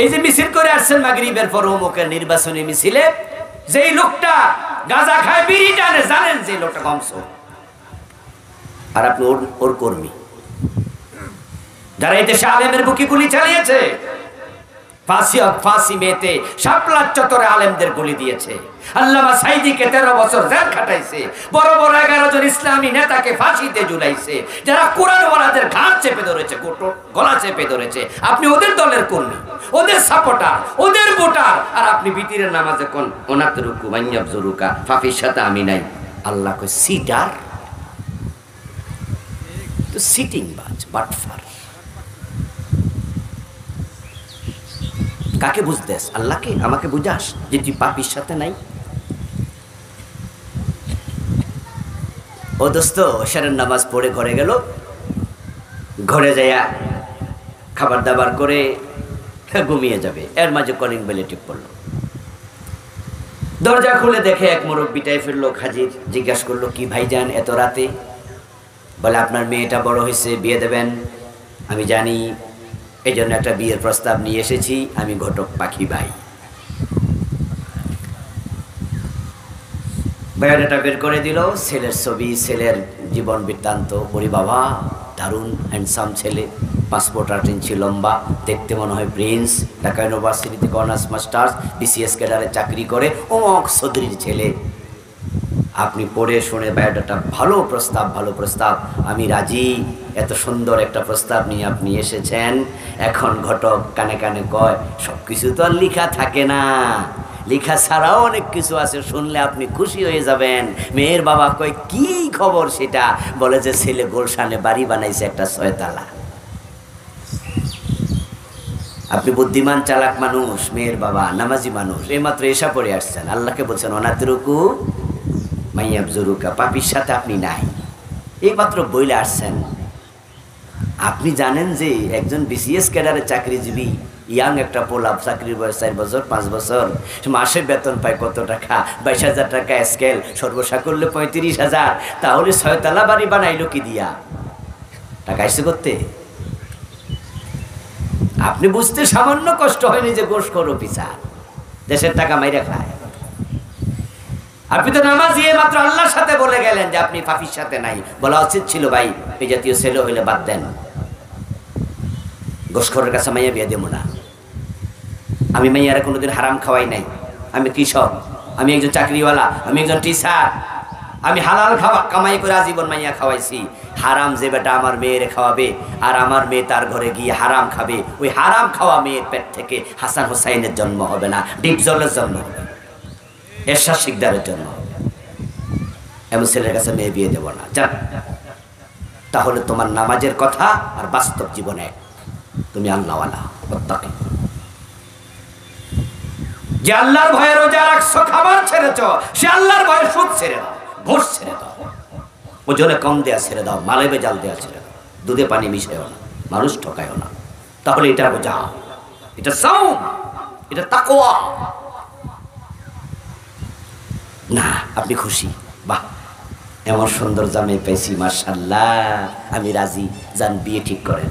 এই যে মিছিল করে আসছেন মাগরিবের পর অমুকের নির্বাচনী মিছিলে, যেই লোকটা গাঁজা খায়, বিড়ি টানে, জানেন যে লোকটা কমস, আর আপনি ওর কর্মী। যারা এই দেশে আলেমের বুকে গুলি চালিয়েছে, ফাঁসি মেতে শাপলার চত্বরে আলেমদের গুলি দিয়েছে, আল্লামা সাইদিকে 13 বছর জেল খাটাইছে, বড় বড় 11 জন ইসলামী নেতাকে ফাঁসিতে ঝুলাইছে, যারা কোরআনওয়ালাদের ঘাড় চেপে ধরেছে, গলা চেপে ধরেছে। আপনি ওদের দলের কর্মী, ওদের সাপোর্টার, ওদের ভোটার, আর আপনি বিতিরের নামাজে কোন ওনাতরুকু মাইয়াফজুরুকা, ফাফির সাথে আমি নাই। আল্লাহ কই সিটার, তো সিটিং বাজ, বাটফার। কাকে বুঝতেস? আল্লাহকে? আমাকে বুঝাস যে তুই পাপীর সাথে নাই? ও দোস্ত এশারের নামাজ পড়ে ঘরে গেল, ঘরে যাইয়া খাবার দাবার করে ঘুমিয়ে যাবে, এর মাঝে কলিং বেলে টিপ পড়ল। দরজা খুলে দেখে এক মুরব্বি টাইপের লোক হাজির। জিজ্ঞাসা করলো, কি ভাইজান এত রাতে? বলে আপনার মেয়েটা বড় হয়েছে, বিয়ে দেবেন। আমি জানি, এই জন্য একটা বিয়ের প্রস্তাব নিয়ে এসেছি, আমি ঘটক পাখি ভাই। বায়োডাটা বের করে দিল, ছেলের ছবি, ছেলের জীবন বৃত্তান্ত। ওরে বাবা, দারুণ হ্যান্ডসাম ছেলে, পাসপোর্ট আর্টেন্সি লম্বা, দেখতে মনে হয় প্রিন্স, ঢাকা ইউনিভার্সিটি থেকে অনার্স মাস্টার্স, বিসিএস ক্যাডারে চাকরি করে, অমক চৌধুরীর ছেলে। আপনি পড়ে শুনে বায়োডাটা, ভালো প্রস্তাব, ভালো প্রস্তাব, আমি রাজি। এত সুন্দর একটা প্রস্তাব নিয়ে আপনি এসেছেন। এখন ঘটক কানে কানে কয়, সব কিছু তো আর লেখা থাকে না, লেখা ছাড়াও অনেক কিছু আছে, শুনলে আপনি খুশি হয়ে যাবেন। মেয়ের বাবা কয়, কি খবর সেটা? বলে যে ছেলে গুলশানে বাড়ি বানাইছে একটা 6 তালা। আপনি বুদ্ধিমান চালাক মানুষ, মেয়ের বাবা, নামাজি মানুষ, এইমাত্র এসা পড়ে আসছেন, আল্লাহকে বলছেন অনাতরুকু মাইয়াবজুরুকা, পাপির সাথে আপনি নাই, এইমাত্র বইলে আসছেন। আপনি জানেন যে একজন বিসিএস ক্যাডারের চাকরিজীবী, ইয়াং একটা পোলাপ, চাকরির বয়স 4 বছর 5 বছর, মাসে বেতন পায় কত টাকা? 22,000 টাকা স্কেল, সর্বসা করলে 35,000। তাহলে 6 তলা বাড়ি বানাইলো কি দিয়া? টাকা এসে করতে। আপনি বুঝতে সামান্য কষ্ট হয়নি যে গোশ করো পিছার, দেশের টাকা মাইরা খায়। আপনি তো নামাজি, মাত্র আল্লাহর সাথে বলে গেলেন যে আপনি পাপির সাথে নাই। বলা উচিত ছিল ভাই, এই জাতীয় ছেলে হইলে বাদ দেন, গোশখোরের কাছে মাইয়া বিয়ে দেবো না। আমি মাইয়ারা কোনোদিন হারাম খাওয়াই নাই। আমি কৃষক, আমি একজন চাকরিওয়ালা, আমি একজন টিচার, আমি হালাল খাওয়া কামাই করে আজীবন মাইয়া খাওয়াইছি। হারাম যে বেটা আমার মেয়েরে খাওয়াবে আর আমার মেয়ে তার ঘরে গিয়ে হারাম খাবে, ওই হারাম খাওয়া মেয়ের পেট থেকে হাসান হোসাইনের জন্ম হবে না, ডিপজলের জন্ম হবে, এরশাদ শিকদারের জন্ম হবে। এমন ছেলের কাছে মেয়ে বিয়ে দেবো না। যান, তাহলে তোমার নামাজের কথা আর বাস্তব জীবনে তুমি আল্লাহওয়ালা মুত্তাকি, যে আল্লাহর ভয়ে রোজা রাখছো, খাবার ছেড়েছ, সে আল্লাহর ভয়ে সুদ ছেড়ে দাও, ঘুষ ছেড়ে দাও, ওজনে কম দেয়া ছেড়ে দাও, মালে বেজাল দেয়া ছেড়ে দাও, দুধে পানি মিশাইও না, মানুষ ঠকাইও না। তাহলে এটা রোজা, এটা সাওম, এটা তাকওয়া। না, আপনি খুশি, বাহ এমন সুন্দর জামাই পেয়েছি, মাশাআল্লাহ, আমি রাজি, যান বিয়ে ঠিক করেন।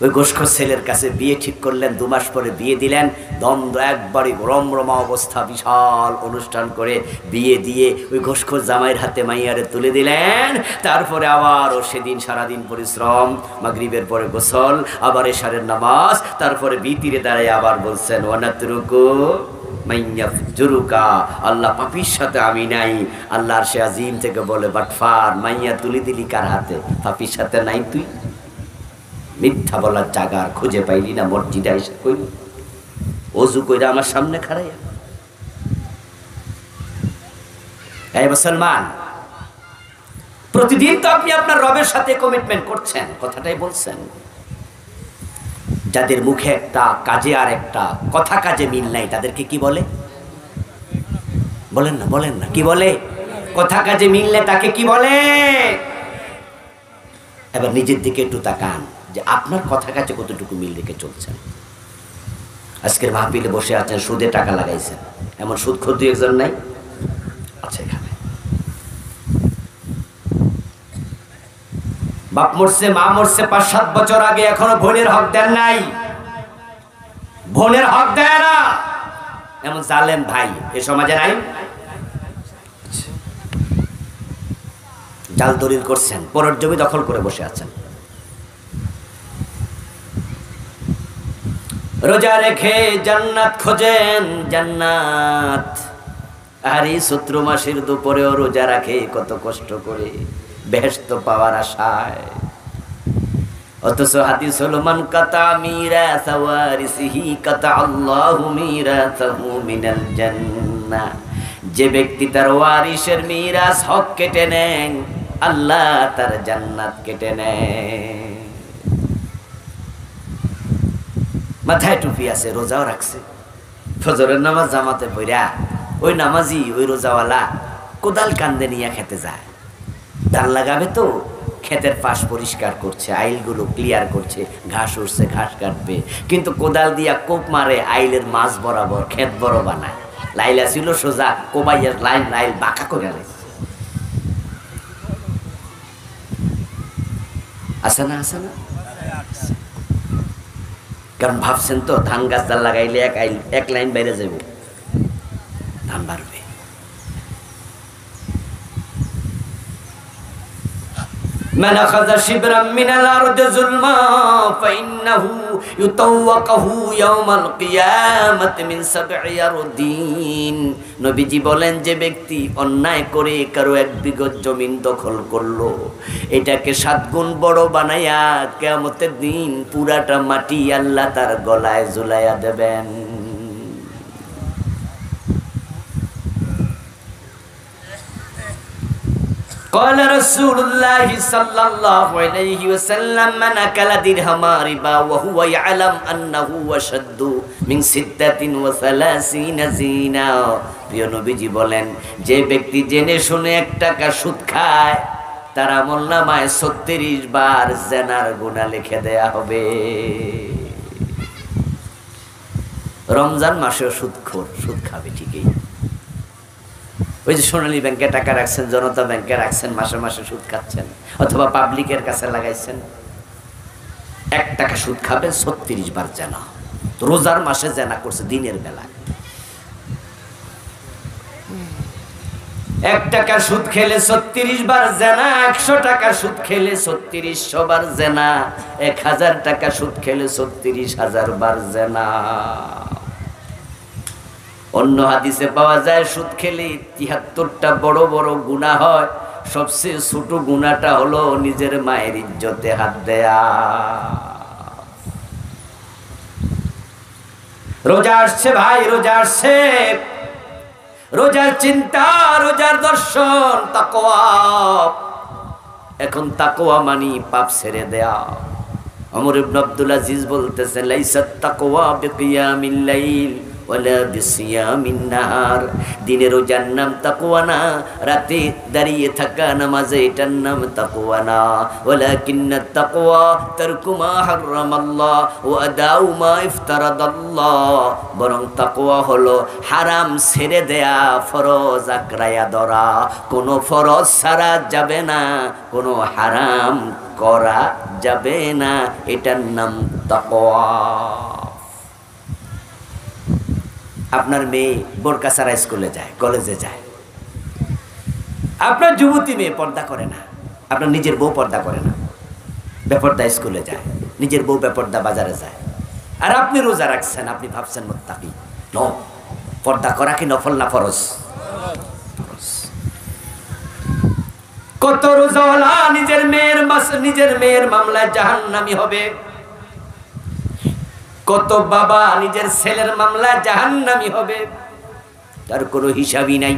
ওই গোশখোর ছেলের কাছে বিয়ে ঠিক করলেন, 2 মাস পরে বিয়ে দিলেন। দ্বন্দ্ব একবারে রমরমা অবস্থা, বিশাল অনুষ্ঠান করে বিয়ে দিয়ে ওই গোশখোর জামাইয়ের হাতে মাইয়ারে তুলে দিলেন। তারপরে আবারও সেদিন সারাদিন পরিশ্রম, মাগরিবের পরে গোসল, আবার এশারের নামাজ, তারপরে বিতিরে দাঁড়ায় আবার বলছেন ওয়ানাতরুকু মাইয়াবজুরুকা, আল্লাহ পাপির সাথে আমি নাই। আল্লাহর সে আজিম থেকে বলে বাটফার, মাইয়া তুলে দিলি কার হাতে? পাপির সাথে নাই তুই। মিথ্যা বলার জায়গা খুঁজে পাইলি না, মসজিদে এসে কই অজু কইরা আমার সামনে খাড়াইয়া। এই মুসলমান, প্রতিদিন তো আপনি আপনার রবের সাথে কমিটমেন্ট করছেন, কথাটাই বলছেন। যাদের মুখে একটা কাজে আর একটা, কথা কাজে মিল নাই, তাদেরকে কি বলে? বলেন না, বলেন না, কি বলে? কথা কাজে মিললে তাকে কি বলে? এবার নিজের দিকে একটু তাকান যে আপনার কথা কাছে কতটুকু মিল রেখে চলছেন। আজকের মাহফিলে বসে আছেন, সুদে টাকা লাগাইছেন, এমন সুদখোর 2-1 নাই? আচ্ছা, এখানে বাপ মরছে, মা মরছে 5-7 বছর আগে, এখনো বোনের হক দেন নাই, বোনের হক দেয় না, এমন জালেম ভাই এ সমাজে নাই? জাল দলিল করছেন, পরের জমি দখল করে বসে আছেন। রোজা রেখে জান্নাত খোঁজেন, জান্নাত। আর এই চৈত্র মাসের দুপুরেও রোজা রাখে কত কষ্ট করে বেহেশত পাওয়ার আশায়। অথচ হাদিস হলো মান কাতা মিরাসা ওয়ারিসিহি কাতা আল্লাহু মিরাসাহু মিনাল জান্নাহ। যে ব্যক্তি তার ওয়ারিসের মিরাস হক কেটে নেন, আল্লাহ তার জান্নাত কেটে নেয়। মাথায় টুপি আছে, রোজাও রাখছে, ফজরের নামাজ জামাতে পড়া, ওই নামাজি ওই রোজাওয়ালা কোদাল কান্দে নিয়ে খেতে যায়। ধান লাগাবে তো ক্ষেতের পাশ পরিষ্কার করছে, আইলগুলো ক্লিয়ার করছে, ঘাস উঠছে, ঘাস কাটবে, কিন্তু কোদাল দিয়া কোপ মারে আইলের মাছ বরাবর, ক্ষেত বড় বানায়। লাইলা ছিল সোজা, কোবাইয়ের লাইন লাইল বাঁকা করে গেছে। আছে না, আছে না? কারণ ভাবছেন তো ধান গাছ ডাল লাগাইলে এক লাইন বাইরে যাব, ধান বাড়বে। من أخذ شبرا من الأرض ظلما فإنه يطوقه يوم القيامة من 7 أراضين। নবীজি বলেন, যে ব্যক্তি অন্যায় করে কারো 1 বিঘত জমিন দখল করলো, এটাকে 7 গুণ বড় বানাইয়া কিয়ামতের দিন পুরাটা মাটি আল্লাহ তার গলায় ঝুলাইয়া দেবেন। قال رسول الله صلى الله عليه وسلم من أكل درهم ربا وهو يعلم أنه أشد من 36 زنا প্রিয় নবীজি বলেন যে ব্যক্তি জেনে শুনে 1 টাকা সুদ খায় তার আমলনামায় 36 বার জিনার গুনাহ লিখে দেয়া হবে। রমজান মাসে সুদখোর সুদ খাবে ঠিকই। ওই যে সোনালী ব্যাংকে টাকা রাখছেন, জনতা ব্যাংকে রাখছেন, মাসে মাসে সুদ খাচ্ছেন, অথবা পাবলিকের কাছে লাগাইছেন, 1 টাকা সুদ খাবেন 36 বার জানা। রোজার মাসে জানা করছে দিনের বেলা। 1 টাকা সুদ খেলে 36 বার জানা, 100 টাকা সুদ খেলে 3600 বার জানা, 1000 টাকা সুদ খেলে 36,000 বার জানা। অন্য হাদিসে পাওয়া যায় সুদ খেলে 73টা বড় বড় গুনাহ হয়, সবচেয়ে ছোট গুনাহটা হলো নিজের মায়ের ইজ্জতে হাত দেয়া। রোজা আসছে ভাই, রোজা আসছে, রোজার চিন্তা, রোজার দর্শন, তাকওয়া। এখন তাকওয়া মানি পাপ ছেড়ে দেয়া। ওমর ইবনে আব্দুল আজিজ বলতেছেন লাইসাত তাকওয়া বিকিয়ামিল লাইল ওয়ালা বিসিয়ামিন নাহার। দিনের রোজার নাম তাকওয়া না, রাতে দাঁড়িয়ে থাকা নামাজে এটার নাম তাকওয়া না। ওয়ালাকিন্নাত তাকওয়া তারকু মা হারামাল্লাহ ওয়া আদাউ মা ইফতারাদাল্লাহ। বরং তাকওয়া হলো হারাম ছেড়ে দেয়া, ফরজ আঁকড়ায়া ধরা। কোনো ফরজ ছাড়া যাবে না, কোনো হারাম করা যাবে না, এটার নাম তাকওয়া। আপনার মেয়ে বোরকা ছাড়া স্কুলে যায়, কলেজে যায়। আপনার যুবতী মেয়ে পর্দা করে না, আপনার নিজের বউ পর্দা করে না, বেপর্দা স্কুলে যায়, নিজের বউ বেপর্দা বাজারে যায়, আর আপনি রোজা রাখছেন, আপনি ভাবছেন মুত্তাকি। নো, পর্দা করা কি নফল না ফরজ? কত রোজাওয়ালা নিজের মেয়ের মামলায় জাহান্নামী হবে, কত বাবা নিজের ছেলের মামলায় জাহান্নামী হবে, তার কোনো হিসাবই নাই।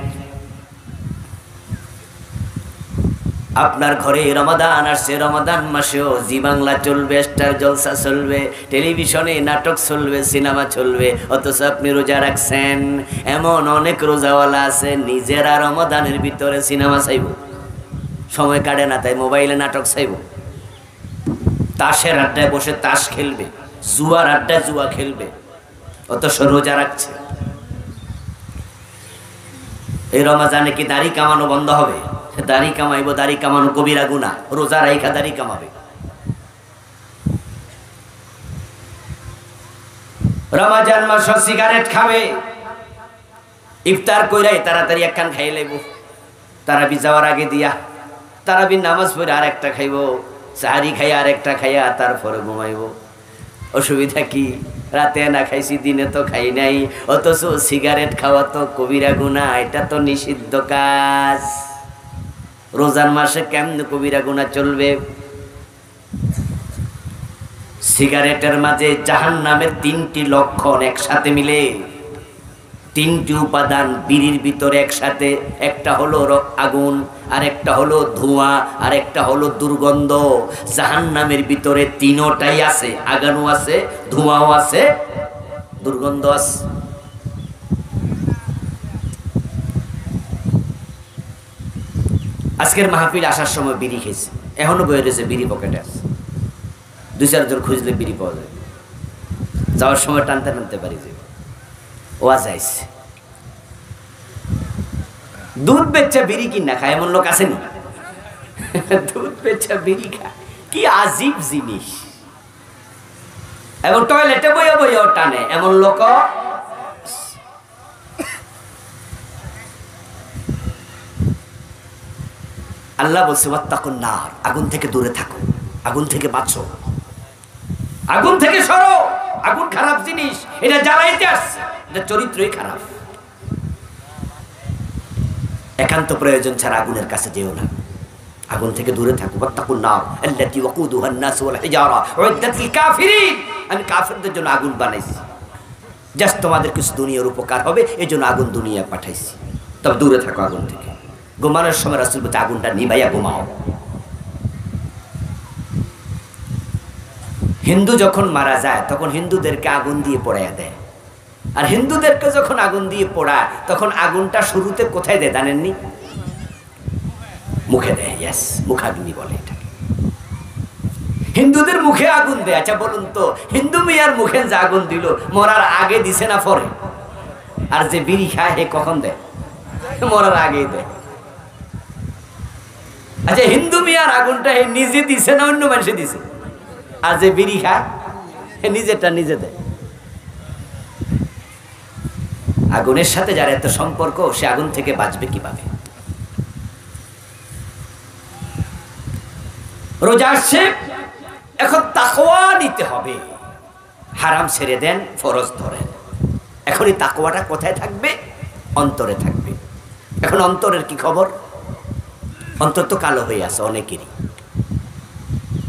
আপনার ঘরে রমাদান আসছে, রমাদান মাসেও জি বাংলা চলবে, স্টার জলসা চলবে, টেলিভিশনে নাটক চলবে, সিনেমা চলবে, অথচ আপনি রোজা রাখছেন। এমন অনেক রোজাওয়ালা আছে নিজেরা রমাদানের ভিতরে সিনেমা চাইব, সময় কাটে না তাই মোবাইলে নাটক চাইব, তাসের আড্ডায় বসে তাস খেলবে, জুয়ার আড্ডায় জুয়া খেলবে, অথচ রোজা রাখছে। এই রমজানে কি দাড়ি কামানো বন্ধ হবে? দাড়ি কামাইবো, দাড়ি কামানো কবিরা গুনাহ, রোজা রাইখা দাড়ি কামাবে। রমজান মাস সিগারেট খাবে, ইফতার কইরাই তাড়াতাড়ি একখান খাই লাইব, তারাবি যাওয়ার আগে দিয়া, তারাবি নামাজ পড়ে আর একটা খাইব, সাহারি খাই আর একটা খাইয়া তারপরে ঘুমাইব। অসুবিধা কি? রাতে না খাইছি, দিনে তো খাই নাই, অথচ সিগারেট খাওয়া তো কবিরা গুনাহ, এটা তো নিষিদ্ধ কাজ। রোজার মাসে কেমনে কবিরা গুনাহ চলবে? সিগারেটের মাঝে জাহান্নামের 3টি লক্ষণ একসাথে মিলে, 3টি উপাদান বিড়ির ভিতরে একসাথে, একটা হলো আগুন, আর একটা হলো ধোঁয়া, আর একটা হলো দুর্গন্ধ। জাহান্নামের ভিতরে 3টাই আছে, আগুনও আছে, ধোঁয়াও আছে, দুর্গন্ধ আছে। আজকের মাহফিল আসার সময় বিড়ি খেয়েছে, এখনো বয়ে রয়েছে, বিড়ি পকেটে আছে, 2-4 জন খুঁজলে বিড়ি পাওয়া যায়, যাওয়ার সময় টানতে টানতে পারি যে ওয়াজ আইছে। দুধ বেচা বিড়ি কিনা খায় এমন লোক আসেনি? দুধ বেচা বিড়ি খায়, কি আজীব জিনিস। এবং টয়লেটে বইয়া বইয়া টানে এমন লোক। আল্লাহ বলছে ওয়াত্তাকুন নার, আগুন থেকে দূরে থাকো, আগুন থেকে বাঁচো, আগুন থেকে সরো। আগুন খারাপ জিনিস, এটা জ্বালাইতে আসছে, এটা চরিত্রই খারাপ। একান্ত প্রয়োজন ছাড়া আগুনের কাছে যেও না, আগুন থেকে দূরে থাকো। ওয়াত্তাকুন নার আল্লাতী ওয়াকুদুহা আন-নাস ওয়াল হিজারা উইদ্দাত লিল কাফিরিন। আমি কাফিরদের জন্য আগুন বানাইছি, জাস্ট তোমাদের কিছু দুনিয়ার উপকার হবে, এই জন্য আগুন দুনিয়ায় পাঠাইছি, তবে দূরে থাকো আগুন থেকে। ঘুমানোর সময় রাসূল বলছে আগুনটা নিভাইয়া ঘুমাও। হিন্দু যখন মারা যায় তখন হিন্দুদেরকে আগুন দিয়ে পোড়াইয়া দেয়, আর হিন্দুদেরকে যখন আগুন দিয়ে পোড়ায় তখন আগুনটা শুরুতে কোথায় দেয় জানেননি? মুখে দেয়। ইয়েস, মুখাগ্নি বলে এটাকে। হিন্দুদের মুখে আগুন দেয়। আচ্ছা বলুন তো, হিন্দু মিয়ার মুখে যে আগুন দিল মরার আগে দিছে না পরে? আর যে বিড়ি খায় হে কখন দেয়? মরার আগেই দেয়। আচ্ছা হিন্দু মিয়ার আগুনটা হে নিজে দিছে না অন্য মানুষে দিছে? আর যে বিড়ি খায় হে নিজেরটা নিজে দেয়। আগুনের সাথে যার এত সম্পর্ক সে আগুন থেকে বাঁচবে কিভাবে? রোজা আসছে, এখন তাকওয়া নিতে হবে। হারাম ছেড়ে দেন, ফরজ ধরেন। এখন এই তাকওয়াটা কোথায় থাকবে? অন্তরে থাকবে। এখন অন্তরের কি খবর? অন্তর তো কালো হয়ে আছে অনেকেরই।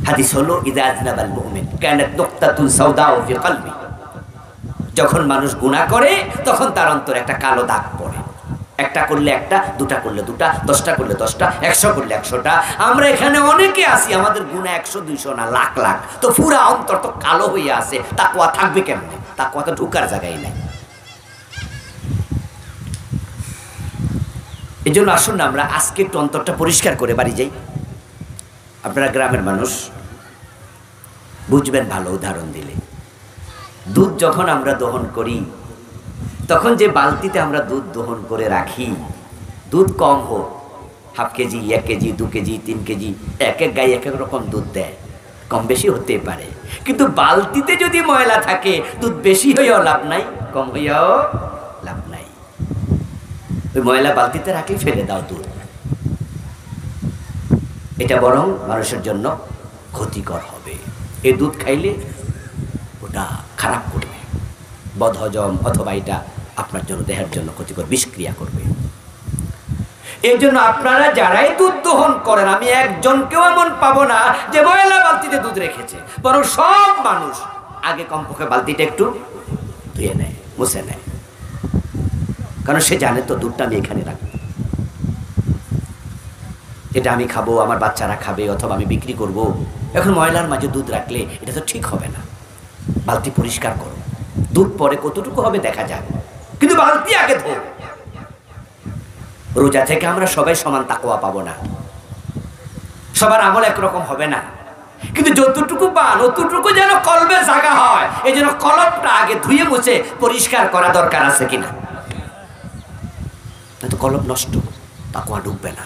হাদিস হলো ইযা আযনাবাল মুমিন কানাত নুকতাতুন সাওদাউ ফি কলবি। যখন মানুষ গুনাহ করে তখন তার অন্তরে একটা কালো দাগ পড়ে। একটা করলে একটা, দুটা করলে দুটা, 10টা করলে 10টা, 100 করলে 100টা। আমরা এখানে অনেকে আছি, আমাদের গুনাহ 100 200 না, লাখ লাখ। তো পুরা অন্তর তো কালো হয়ে আছে, তাকওয়া থাকবে কেমনে? তাকওয়া তো ঢুকার জায়গায় নাই। এই জন্য আসুন না আমরা আজকে একটু অন্তরটা পরিষ্কার করে বাড়ি যাই। আপনারা গ্রামের মানুষ, বুঝবেন ভালো উদাহরণ দিলে। দুধ যখন আমরা দহন করি তখন যে বালতিতে আমরা দুধ দহন করে রাখি, দুধ কম হোক, 1/2 কেজি, 1 কেজি, 2 কেজি, 3 কেজি, এক এক গায়ে এক এক রকম দুধ দেয়, কম বেশি হতে পারে। কিন্তু বালতিতে যদি ময়লা থাকে দুধ বেশি হইয়াও লাভ নাই, কম হইয়াও লাভ নাই। ওই ময়লা বালতিতে রাখলে ফেলে দাও দুধ। এটা বরং মানুষের জন্য ক্ষতিকর হবে। এই দুধ খাইলে ওটা খারাপ করবে, বদহজম, অথবা এটা আপনার জন্য দেহের জন্য ক্ষতিকর, বিষক্রিয়া করবে। এই জন্য আপনারা যারাই দুধ দহন করেন, আমি একজনকেও এমন পাবো না যে ময়লা বালতিতে দুধ রেখেছে, বরং সব মানুষ আগে কমপক্ষে বালতিটা একটু ধুয়ে নেয়, মুছে নেয়। কারণ সে জানে তো দুধটা আমি এখানে রাখবো, এটা আমি খাবো, আমার বাচ্চারা খাবে, অথবা আমি বিক্রি করব। এখন ময়লার মাঝে দুধ রাখলে এটা তো ঠিক হবে না। বালতি পরিষ্কার করো, দুধ পরে কতটুকু হবে দেখা যাক, কিন্তু বালতি আগে ধো। রোজা থেকে আমরা সবাই সমান তাকওয়া পাবো না, সবার আমল একরকম হবে না, কিন্তু যতটুকু পান অতটুকু যেন কলবে জায়গা হয়। এই জন্য কলবটা আগে ধুয়ে মুছে পরিষ্কার করা দরকার আছে কিনা, তো কলব নষ্ট, তাকওয়া ডুববে না।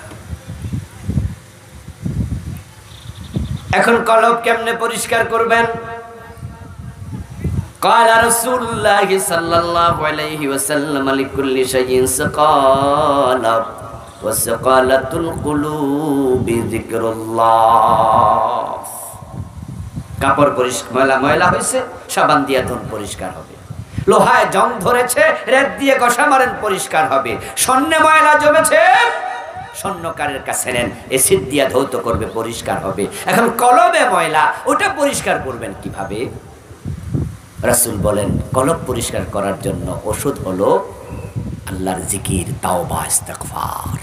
এখন কলব কেমনে পরিষ্কার করবেন? قال رسول الله صلى الله عليه وسلم لكل شيء سقالة وسقالة القلوب ذكر الله। কাপড় পরিষ্কার, ময়লা হয়েছে, সাবান দিয়ে ধুন, পরিষ্কার হবে। লোহায় জং ধরেছে, রেত দিয়ে ঘষা মারেন, পরিষ্কার হবে। স্বর্ণে ময়লা জমেছে, স্বর্ণকারের কাছে নেন, এসিড দিয়ে ধৌত করবে, পরিষ্কার হবে। এখন কলবে ময়লা, ওটা পরিষ্কার করবেন কিভাবে? রাসূল বলেন কলব পরিষ্কার করার জন্য ওষুধ হলো আল্লাহর জিকির, তাওবা, ইস্তিগফার।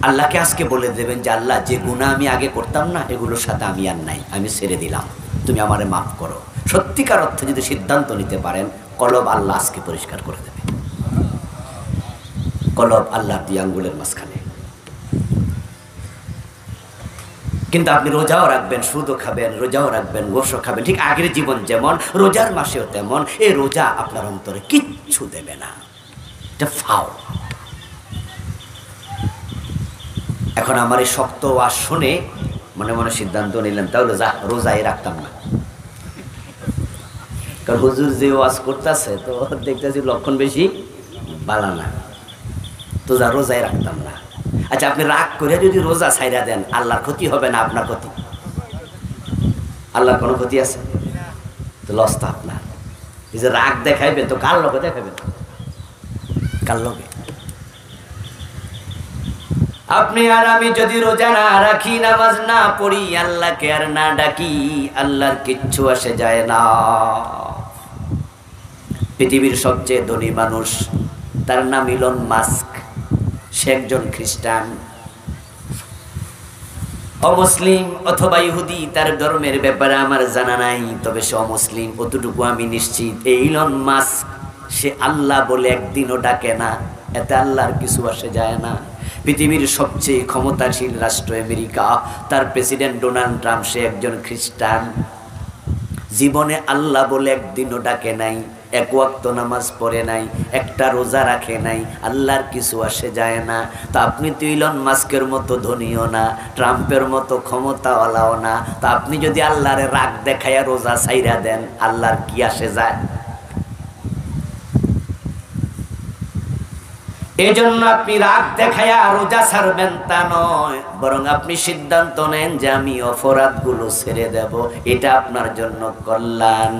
আল্লাহকে আজকে বলে দেবেন যে আল্লাহ, যে গুনাহ আমি আগে করতাম না এগুলোর সাথে আমি আর নাই, আমি ছেড়ে দিলাম, তুমি আমারে মাফ করো। সত্যিকার অর্থে যদি সিদ্ধান্ত নিতে পারেন, কলব আল্লাহ আজকে পরিষ্কার করে দেবে। কলব আল্লাহর দুই আঙ্গুলের মাঝখানে। কিন্তু আপনি রোজাও রাখবেন, সুদও খাবেন, রোজাও রাখবেন, গোশও খাবেন, ঠিক আগের জীবন যেমন রোজার মাসেও তেমন। এই রোজা আপনার অন্তরে কিচ্ছু দেবে না, এটা ফাও। এখন আমার এই শক্ত ওয়াজ শুনে মনে মনে সিদ্ধান্ত নিলেন তাহলে রোজাই রাখতাম না। কারণ হুজুর যে ওয়াজ করতেছে তো দেখতেছি লক্ষণ বেশি বালা না, তো রোজাই রাখতাম না। আচ্ছা, আপনি রাগ করে যদি রোজা ছাইরা দেন, আল্লাহর ক্ষতি হবে না আপনার ক্ষতি? আল্লাহর কোনো ক্ষতি আছে? তো লস তো আপনার। এই যে রাগ দেখাইবেন তো কার লোকে দেখাবেন? কার লোকে? আপনি আর আমি যদি রোজা না রাখি, নামাজ না পড়ি, আল্লাহকে আর না ডাকি, আল্লাহর কিচ্ছু আসে যায় না। পৃথিবীর সবচেয়ে ধনী মানুষ তার নাম ইলন মাস্ক। সে একজন খ্রিস্টান, অমুসলিম অথবা ইহুদি, তার ধর্মের ব্যাপারে আমার জানা নাই, তবে সে অমুসলিম অতটুকু আমি নিশ্চিত। এই ইলন মাস্ক সে আল্লাহ বলে একদিনও ডাকে না, এতে আল্লাহর কিছু আসে যায় না। পৃথিবীর সবচেয়ে ক্ষমতাশীল রাষ্ট্র আমেরিকা, তার প্রেসিডেন্ট ডোনাল্ড ট্রাম্প, সে একজন খ্রিস্টান। জীবনে আল্লাহ বলে একদিনও ডাকে নাই, এক ওয়াক্ত নামাজ পড়ে নাই, একটা রোজা রাখে নাই, আল্লাহর কিছু আসে যায় না। তা আপনি তো ইলন মাস্কের মতো ধনীও না, ট্রাম্পের মতো ক্ষমতাওয়ালাও না, তা আপনি যদি আল্লাহরে রাগ দেখাইয়া রোজা ছাইরা দেন, আল্লাহর কি আসে যায়? এই জন্য আপনি রাগ দেখাইয়া রোজা ছাড়বেন তা নয়, বরং আপনি সিদ্ধান্ত নেন যে আমি অপরাধগুলো ছেড়ে দেব, এটা আপনার জন্য কল্যাণ।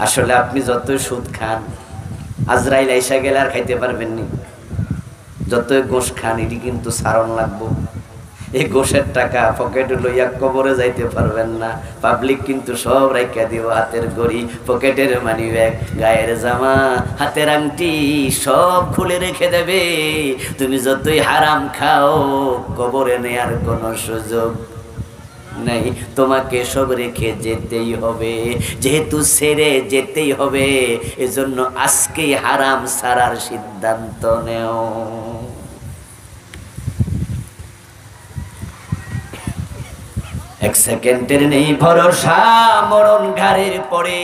আসলে আপনি যতই সুদ খান, আজরাইল আইসা গেলে আর খাইতে পারবেন নি। যতই গোশ খান, এটি কিন্তু সারণ লাগবো। এই গোশের টাকা পকেটে লইয়া কবরে যাইতে পারবেন না। পাবলিক কিন্তু সব রাইখা দিব, হাতের ঘড়ি, পকেটের মানি ব্যাগ, গায়ের জামা, হাতের আংটি সব খুলে রেখে দেবে। তুমি যতই হারাম খাও, কবরে নেয়ার কোনো সুযোগ নাই, তোমাকে সব রেখে যেতেই হবে। যেহেতু ছেড়ে যেতেই হবে, এজন্য আজকেই হারাম ছাড়ার সিদ্ধান্ত নেও। এক সেকেন্ডের নেই ভরসা, মরণ ঘাড়ের পরে,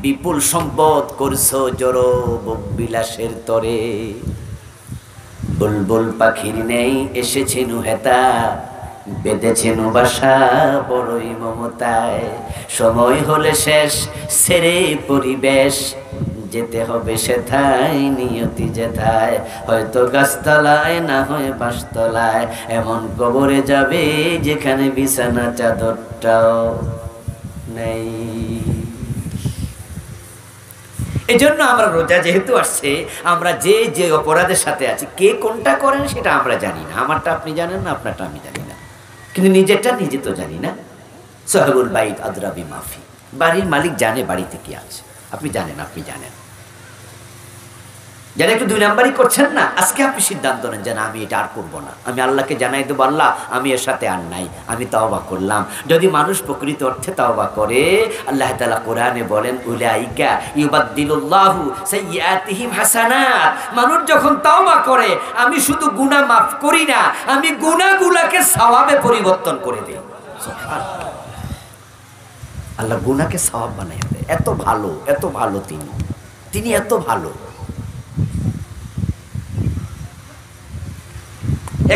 বিপুল সম্পদ করছো জড়ো বিলাসের তরে। বুলবুল পাখির নেই এসেছেন হেতা, বেঁধেছেন বাসা বড়ই মমতায়। সময় হলে শেষ, ছেড়ে পরিবেশ, যেতে হবে সেথায়, নিয়তি যেথায়। হয়তো গাছতলায়, না হয় বাঁশতলায়, এমন কবরে যাবে যেখানে বিছানা চাদরটাও নেই। এই জন্য আমরা রোজা যেহেতু আসছে, আমরা যে যে অপরাধের সাথে আছি, কে কোনটা করেন সেটা আমরা জানি না। আমারটা আপনি জানেন না, আপনারটা আমি জানি না, কিন্তু নিজেরটা নিজে তো জানি না। সাহেবুল বাইত আদরাবি মাফি, বাড়ির মালিক জানে বাড়িতে কি আছে, আপনি জানেন, আপনি জানেন। যারা একটু দুই নাম্বারই করছেন না, আজকে আপনি সিদ্ধান্ত নেন যে না, আমি এটা আর করবো না। আমি আল্লাহকে জানাই দেবো, আল্লাহ আমি এর সাথে আর নাই, আমি তাওবা করলাম। যদি মানুষ প্রকৃত অর্থে তাওবা করে, আল্লাহ তাআলা কোরআনে বলেন, উলাইকা ইউবাদদিলুল্লাহু সাইয়্যাতিহিম হাসানাত। মানুষ যখন তাওবা করে, আমি শুধু গুনাহ মাফ করি না, আমি গুনাহগুলোকে সওয়াবে পরিবর্তন করে দিই। সুবহানাল্লাহ, আল্লাহ গুনাহকে সওয়াব বানায় দেয়। এত ভালো, এত ভালো তিনি এত ভালো।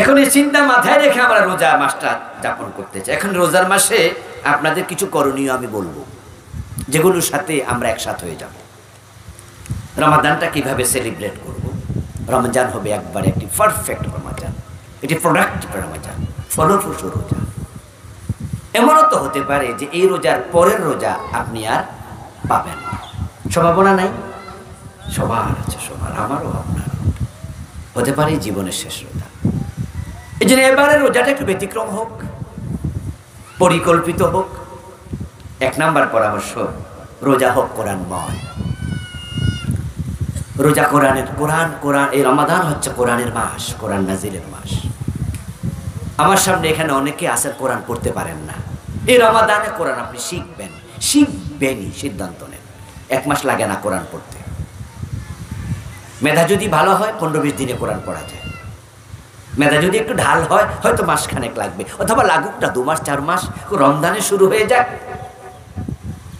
এখন এই চিন্তা মাথায় রেখে আমরা রোজা মাসটা যাপন করতে চাই। এখন রোজার মাসে আপনাদের কিছু করণীয় আমি বলবো, যেগুলোর সাথে আমরা একসাথ হয়ে যাব। রমাদানটা কিভাবে সেলিব্রেট করব? রমজান হবে একবারে একটি পারফেক্ট রমজান, এটি প্রোডাক্টিভ রমজান, ফলপ্রসূ রোজা। এমনও তো হতে পারে যে এই রোজার পরের রোজা আপনি আর পাবেন না, সম্ভাবনা নাই? সবার আছে, সবার, আমারও আপনার। হতে পারে জীবনের শেষ রোজা। এই জন্য এবারে রোজাটা একটু ব্যতিক্রম হোক, পরিকল্পিত হোক। এক নাম্বার পরামর্শ, রোজা হোক কোরআনময়। রোজা কোরআনের, কোরআন, এই রমাদান হচ্ছে কোরআনের মাস, কোরআন নাজিলের মাস। আমার সামনে এখানে অনেকে আছেন কোরআন পড়তে পারেন না। এই রমাদানে কোরআন আপনি শিখবেনই, সিদ্ধান্ত নেন। 1 মাস লাগে না কোরআন পড়তে। মেধা যদি ভালো হয় 15-20 দিনে কোরআন পড়া যায়। মেধা যদি একটু ঢাল হয়, হয়তো মাসখানেক লাগবে, অথবা লাগুক না 2 মাস 4 মাস। রমজানে শুরু হয়ে যাক।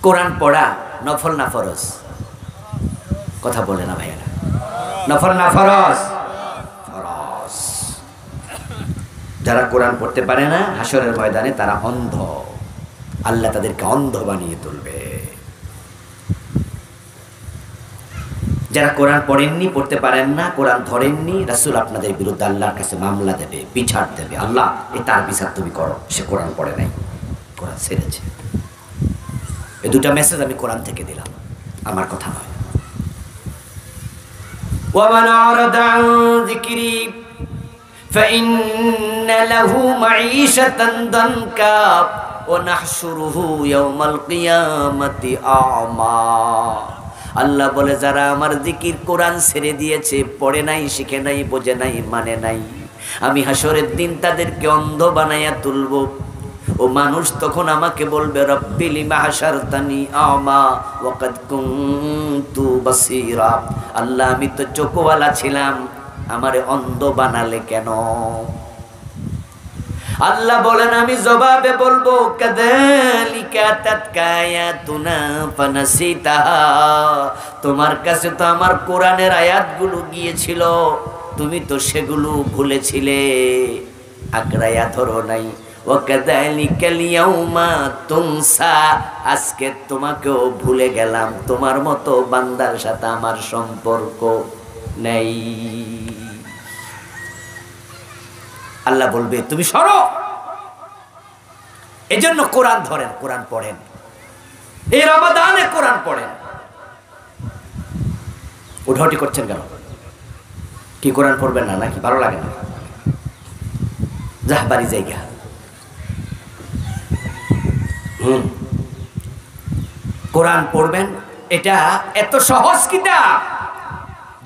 কোরআন পড়া নফল না ফরজ? কথা বলে না ভাইয়েরা, নফল না ফরজ? ফরজ। যারা কোরআন পড়তে পারে না, হাসরের ময়দানে তারা অন্ধ, আল্লাহ তাদেরকে অন্ধ বানিয়ে তুলবে। যারা কোরআন পড়েননি, পড়তে পারেন না, কোরআন ধরেননি, রাসূল আপনাদের বিরুদ্ধে আল্লাহর কাছে মামলা দেবে, বিচার দেবে। আল্লাহ এ তার বিচার তুমি করো, সে কোরআন পড়ে নাই, কোরআন ছেড়েছে। এই 2টা মেসেজ আমি কোরআন থেকে দিলাম, আমার কথা নয়। ওয়ামান আরাদা আন যিকরি ফাইন্না লাহু মাঈশাতান দানকা ওয়া নাহশুরুহু ইয়াওমাল কিয়ামাতি আ'মা। আল্লাহ বলে যারা আমার জিকির কোরআন ছেড়ে দিয়েছে, পড়ে নাই, শিখে নাই, বোঝে নাই, মানে নাই, আমি হাসরের দিন তাদেরকে অন্ধ বানাইয়া তুলব। ও মানুষ তখন আমাকে বলবে রব্বি লিমা হাশারতানি আমা ওয়া কাদ কুনতু বাসীরা, আল্লাহ আমি তো চোখওয়ালা ছিলাম, আমারে অন্ধ বানালে কেন? আল্লাহ বলেন আমি জবাবে বলবো কাযালিকা তাতকা আয়াতুনা ফানাসিতাহা, তোমার কাছে তো আমার কোরআনের আয়াতগুলো গিয়েছিল, তুমি তো সেগুলো ভুলেছিলে, আঁকড়াইয়া ধরো নাই। ওয়া কাযালিকাল ইয়াউমা তুনসা, আজকে তোমাকেও ভুলে গেলাম, তোমার মতো বান্দার সাথে আমার সম্পর্ক নেই। আল্লাহ বলবে তুমি সরো। এজন্য কোরআন ধরেন, কোরআন পড়েন, এই রমাদানে কোরআন পড়েন। উঠাউটি করছেন কেন? কি কোরআন পড়বেন না নাকি? ভালো লাগে না? যাহ বাড়ি জায়গা। কোরআন পড়বেন, এটা এত সহজ কিতাব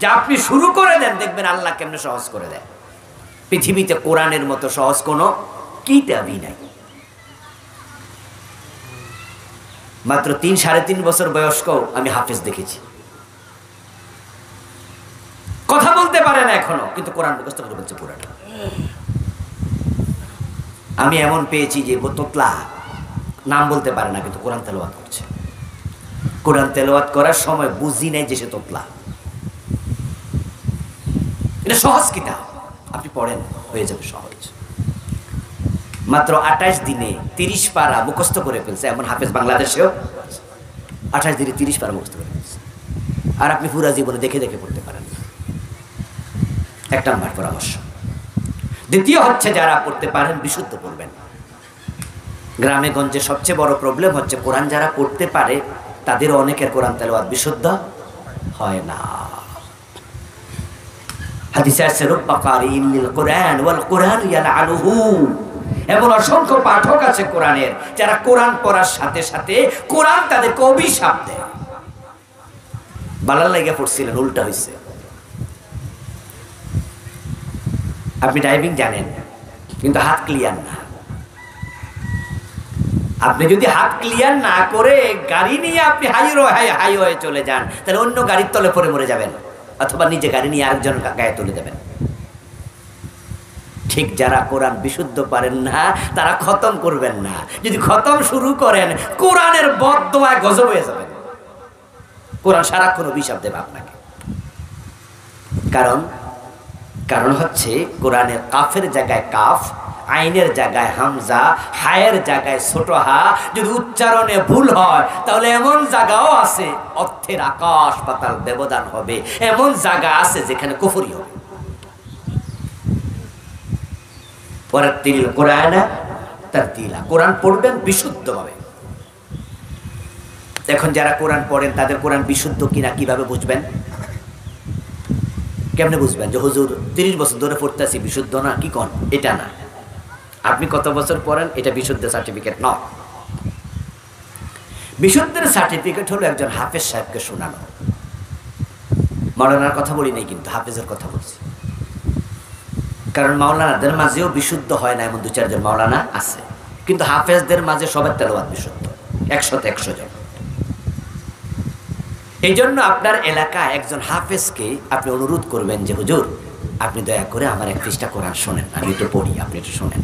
যা আপনি শুরু করে দেন, দেখবেন আল্লাহ কেমনে সহজ করে দেয়। পৃথিবীতে কোরআনের মতো সহজ কোনো কিতাবই নাই। মাত্র 3-3.5 বছর বয়স্ক আমি হাফেজ দেখেছি, কথা বলতে পারে না এখনো, কিন্তু কোরআন মুখস্থ করে বলছে পুরাটা। আমি এমন পেয়েছি যে তোতলা নাম বলতে পারে না, কিন্তু কোরআন তেলাওয়াত করছে। কোরআন তেলাওয়াত করার সময় বুঝি নাই যে সে তোতলা। এটা সহজ কিতাব, আপনি পড়েন, হয়ে যাবে সহজ। মাত্র 28 দিনে 30 পারা মুখস্থ করে ফেলছে এমন হাফেজ বাংলাদেশেও 28 দিনে 30 পারা মুখস্থ করে ফেলছে। আর আপনি পুরা জীবনে দেখে দেখে পড়তে পারেন না। এক নাম্বার পরামর্শ। দ্বিতীয় হচ্ছে যারা পড়তে পারেন বিশুদ্ধ পড়বেন। গ্রামে গঞ্জে সবচেয়ে বড় প্রবলেম হচ্ছে কোরআন যারা পড়তে পারে তাদের অনেকের কোরআন তেলাওয়াত বিশুদ্ধ হয় না। হাদিসে আছে রুব্বা কারিইন লিল কোরআন ওয়াল কোরআন ইয়ালআনুহু, এমন অসংখ্য পাঠক আছে কোরআনের যারা কোরআন পড়ার সাথে সাথে কোরআন তাদেরকে অভিশাপ দেয়। বালার লাগিয়া পড়ছিলেন, উল্টা হয়েছে। আপনি ড্রাইভিং জানেন কিন্তু হাত ক্লিয়ার না। আপনি যদি হাত ক্লিয়ার না করে গাড়ি নিয়ে আপনি হাইওয়ে চলে যান, তাহলে অন্য গাড়ির তলে পড়ে মরে যাবেন, অথবা নিজে গাড়ি নিয়ে আরেকজন গায়ে তুলে দেবেন। ঠিক যারা কোরআন বিশুদ্ধ পারেন না তারা খতম করবেন না। যদি খতম শুরু করেন কোরআনের বদদোয়ায় গজব হয়ে যাবেন। কোরআন সারাক্ষণ অভিশাপ দেবে আপনাকে। কারণ হচ্ছে কোরআনের কাফের জায়গায় কাফ, আইনের জায়গায় হামজা, হায়ের জায়গায় ছোট হা যদি উচ্চারণে ভুল হয় তাহলে এমন জায়গাও আছে অর্থের আকাশ পাতাল ব্যবধান হবে, এমন জায়গা আছে যেখানে কুফরি হবে। ওয়ারাত্তিল কোরআনা তারতিলা, কোরআন পড়বেন বিশুদ্ধভাবে। এখন যারা কোরআন পড়েন তাদের কোরআন বিশুদ্ধ কিনা কিভাবে বুঝবেন? কেমনে বুঝবেন যে হুজুর 30 বছর ধরে পড়তেছি বিশুদ্ধ না? কি কোন? এটা না, আপনি কত বছর পড়েন এটা বিশুদ্ধ সার্টিফিকেট নয়। বিশুদ্ধের সার্টিফিকেট হলো একজন হাফেজ সাহেবকে শোনানো। মাওলানার কথা বলি নাই, কিন্তু হাফেজের কথা বলছি। কারণ মাওলানাদের মাঝেও বিশুদ্ধ হয় না এমন 2-4 জন মাওলানা আছে, কিন্তু হাফেজদের মাঝে সবার তেলাওয়াত বিশুদ্ধ, 100 জন। এই জন্য আপনার এলাকায় একজন হাফেজকে আপনি অনুরোধ করবেন যে হুজুর আপনি দয়া করে আমার 1 পৃষ্ঠা কোরআন শোনেন, আমি একটু পড়ি, আপনি একটু শোনেন।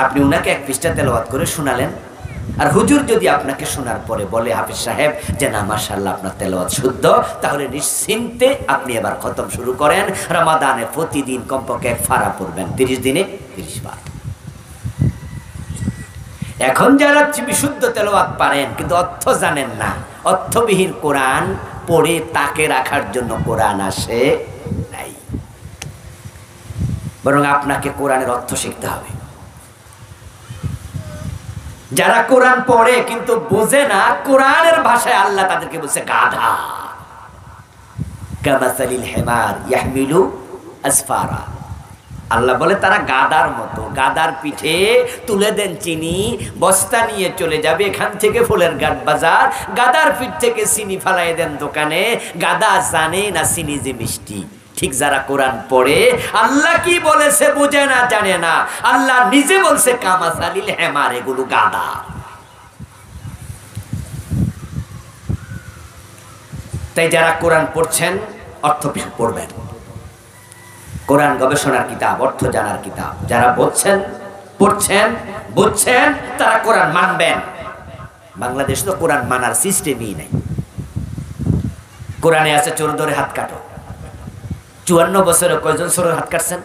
আপনি উনাকে 1 পৃষ্ঠা তেলাওয়াত করে শোনালেন। আর হুজুর যদি আপনাকে শোনার পরে বলে হাফেজ সাহেব যে না মাশাআল্লাহ আপনার তেলাওয়াত শুদ্ধ, তাহলে নিশ্চিন্তে আপনি এবার খতম শুরু করেন। রমাদানে প্রতিদিন কমপক্ষে 1 পারা পড়বেন, 30 দিনে 30 বার। এখন যারা বিশুদ্ধ তেলাওয়াত পারেন কিন্তু অর্থ জানেন না, অর্থবিহীন কোরআন পড়ে তাকে রাখার জন্য কোরআন আসে নাই। বরং আপনাকে কোরআনের অর্থ শিখতে হবে। যারা কোরআন পড়ে কিন্তু বোঝে না, কোরআনের ভাষায় আল্লাহ তাদেরকে বলছে গাধা। কামাসালিল হিমার ইয়াহমিলু আসফারা, আল্লাহ বলে তারা গাদার মতো, গাদার পিঠে তুলে দেন চিনি, বস্তা নিয়ে চলে যাবে এখান থেকে ফুলের ঘাট বাজার, গাদার পিঠ থেকে চিনি ফালাই দেন দোকানে। গাদা জানে না চিনি যে মিষ্টি। ঠিক যারা কোরআন পড়ে আল্লাহ কি বলেছে বুঝে না, জানে না, আল্লাহ নিজে বলছে কামাসালিল হেমার, এগুলো গাদা। তাই যারা কোরআন পড়ছেন অর্থ পড়বেন। কোরআন গবেষণার কিতাব, অর্থ জানার কিতাব। যারা বলছেন, পড়ছেন, বুঝছেন, তারা কোরআন মানবেন। বাংলাদেশ তো কোরআন মানার সিস্টেমই নাই। কোরআনে আছে চোর ধরে হাত কাটো। 54 বছরে কয়জন চোরের হাত কাটছেন?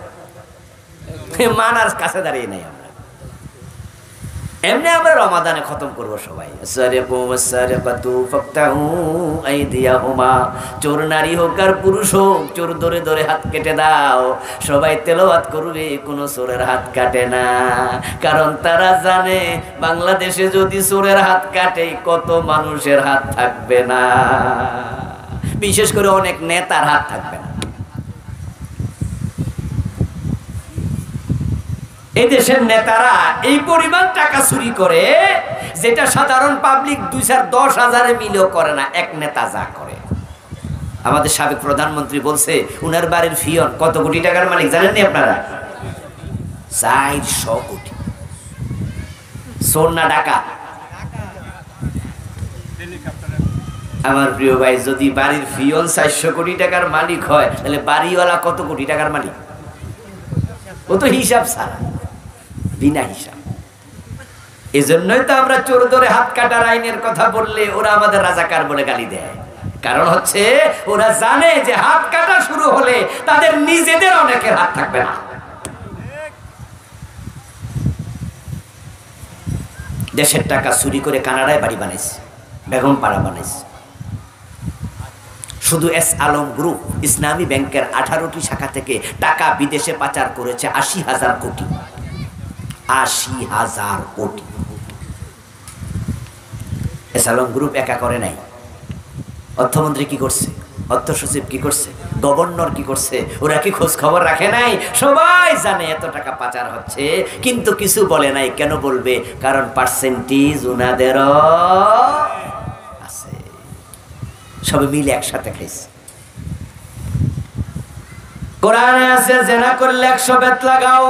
মানার কাছে দাঁড়িয়ে নাই আমরা। এমনি আমরা রমাদানে খতম করবো সবাই, চোর নারী হোক আর পুরুষ হোক, চোর ধরে ধরে হাত কেটে দাও। সবাই তেলাওয়াত করবে, কোনো চোরের হাত কাটে না। কারণ তারা জানে বাংলাদেশে যদি চোরের হাত কাটে কত মানুষের হাত থাকবে না, বিশেষ করে অনেক নেতার হাত থাকবে না। এই দেশের নেতারা এই পরিমাণ টাকা চুরি করে, যেটা সাধারণ পাবলিক 2-10,000 মিলেও করে না। এক নেতা যা করে, আমাদের সাবেক প্রধানমন্ত্রী বলছে উনার বাড়ির ফিয়ন কত কোটি টাকার মালিক জানেননি আপনারা? 400 কোটি। চোর না ডাকাত? আমার প্রিয় ভাই, যদি বাড়ির ফিয়ন 400 কোটি টাকার মালিক হয়, তাহলে বাড়িওয়ালা কত কোটি টাকার মালিক? ও তো হিসাব ছাড়া, বিনা হিসাব। এজন্যই তো আমরা চোর ধরে হাত কাটার আইনের কথা বললে ওরা আমাদের রাজাকার বলে গালি দেয়। কারণ হচ্ছে ওরা জানে যে হাত কাটা শুরু হলে তাদের নিজেদের অনেকের হাত থাকবে না। দেশের টাকা চুরি করে কানাডায় বাড়ি বানাইছে, বেগম পাড়া বানাইছে। শুধু এস আলম গ্রুপ ইসলামী ব্যাংকের 18টি শাখা থেকে টাকা বিদেশে পাচার করেছে 80,000 কোটি। 80,000 কোটি। এস আলম গ্রুপ একা করে নাই। অর্থমন্ত্রী কি করছে, অর্থ সচিব কি করছে, গভর্নর কি করছে, ওরা কি খোঁজ খবর রাখে নাই? সবাই জানে এত টাকা পাচার হচ্ছে, কিন্তু কিছু বলে নাই। কেন বলবে? কারণ পার্সেন্টেজ উনাদেরও আছে। সবাই মিলে একসাথে খাইছে। কোরআনে আছে জেনা করলে 100 বেত লাগাও।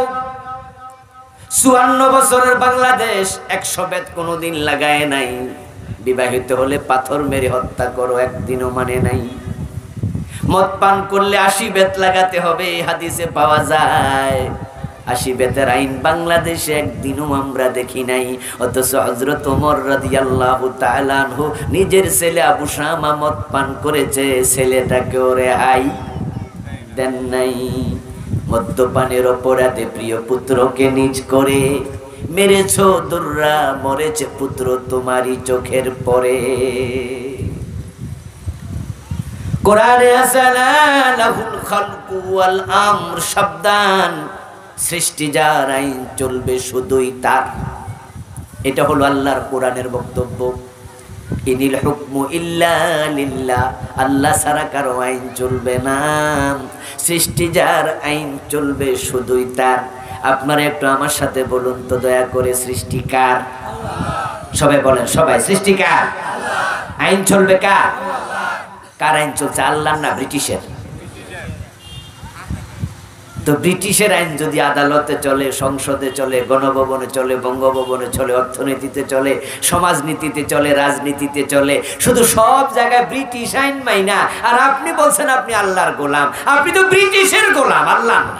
54 বছরের বাংলাদেশ 100 বেত কোনোদিন লাগায় নাই। বিবাহিত হলে পাথর মেরে হত্যা করো, একদিনও মানে নাই। মদ পান করলে 80 বেত লাগাতে হবে, হাদিসে পাওয়া যায়। 80 বেতের আইন বাংলাদেশে একদিনও আমরা দেখি নাই। অথচ হযরত ওমর রাদিয়াল্লাহু তাআলা আনহু নিজের ছেলে আবু শামা মদ পান করেছে, ছেলেটাকেও রেহাই দেন নাই। মদ্যপানের অপরাধে প্রিয় পুত্রকে নিজ করে মেরেছ দুররা, মরেছে পুত্র তোমারই চোখের পরে। কোরআনে আছে লাহুল খালকু ওয়াল আমর, সাবধান, সৃষ্টি যার, আইন চলবে শুধুই তার। এটা হলো আল্লাহর কোরআনের বক্তব্য। ইনিল হুকমু ইল্লা লিল্লাহ, আল্লাহ ছাড়া কারো আইন চলবে না। সৃষ্টি যার, আইন চলবে শুধুই তার। আপনারা একটু আমার সাথে বলুন তো দয়া করে, সৃষ্টি কার? সবাই বলেন, সবাই, সৃষ্টি কার? আইন চলবে কার? কার আইন চলছে? আল্লাহর না ব্রিটিশের? তো ব্রিটিশের আইন যদি আদালতে চলে, সংসদে চলে, গণভবনে চলে, বঙ্গভবনে চলে, অর্থনীতিতে চলে, সমাজনীতিতে চলে, রাজনীতিতে চলে, শুধু সব জায়গায় ব্রিটিশ আইন মাইনা, আর আপনি বলছেন আপনি আল্লাহর গোলাম। আপনি তো ব্রিটিশের গোলাম, আল্লাহ না।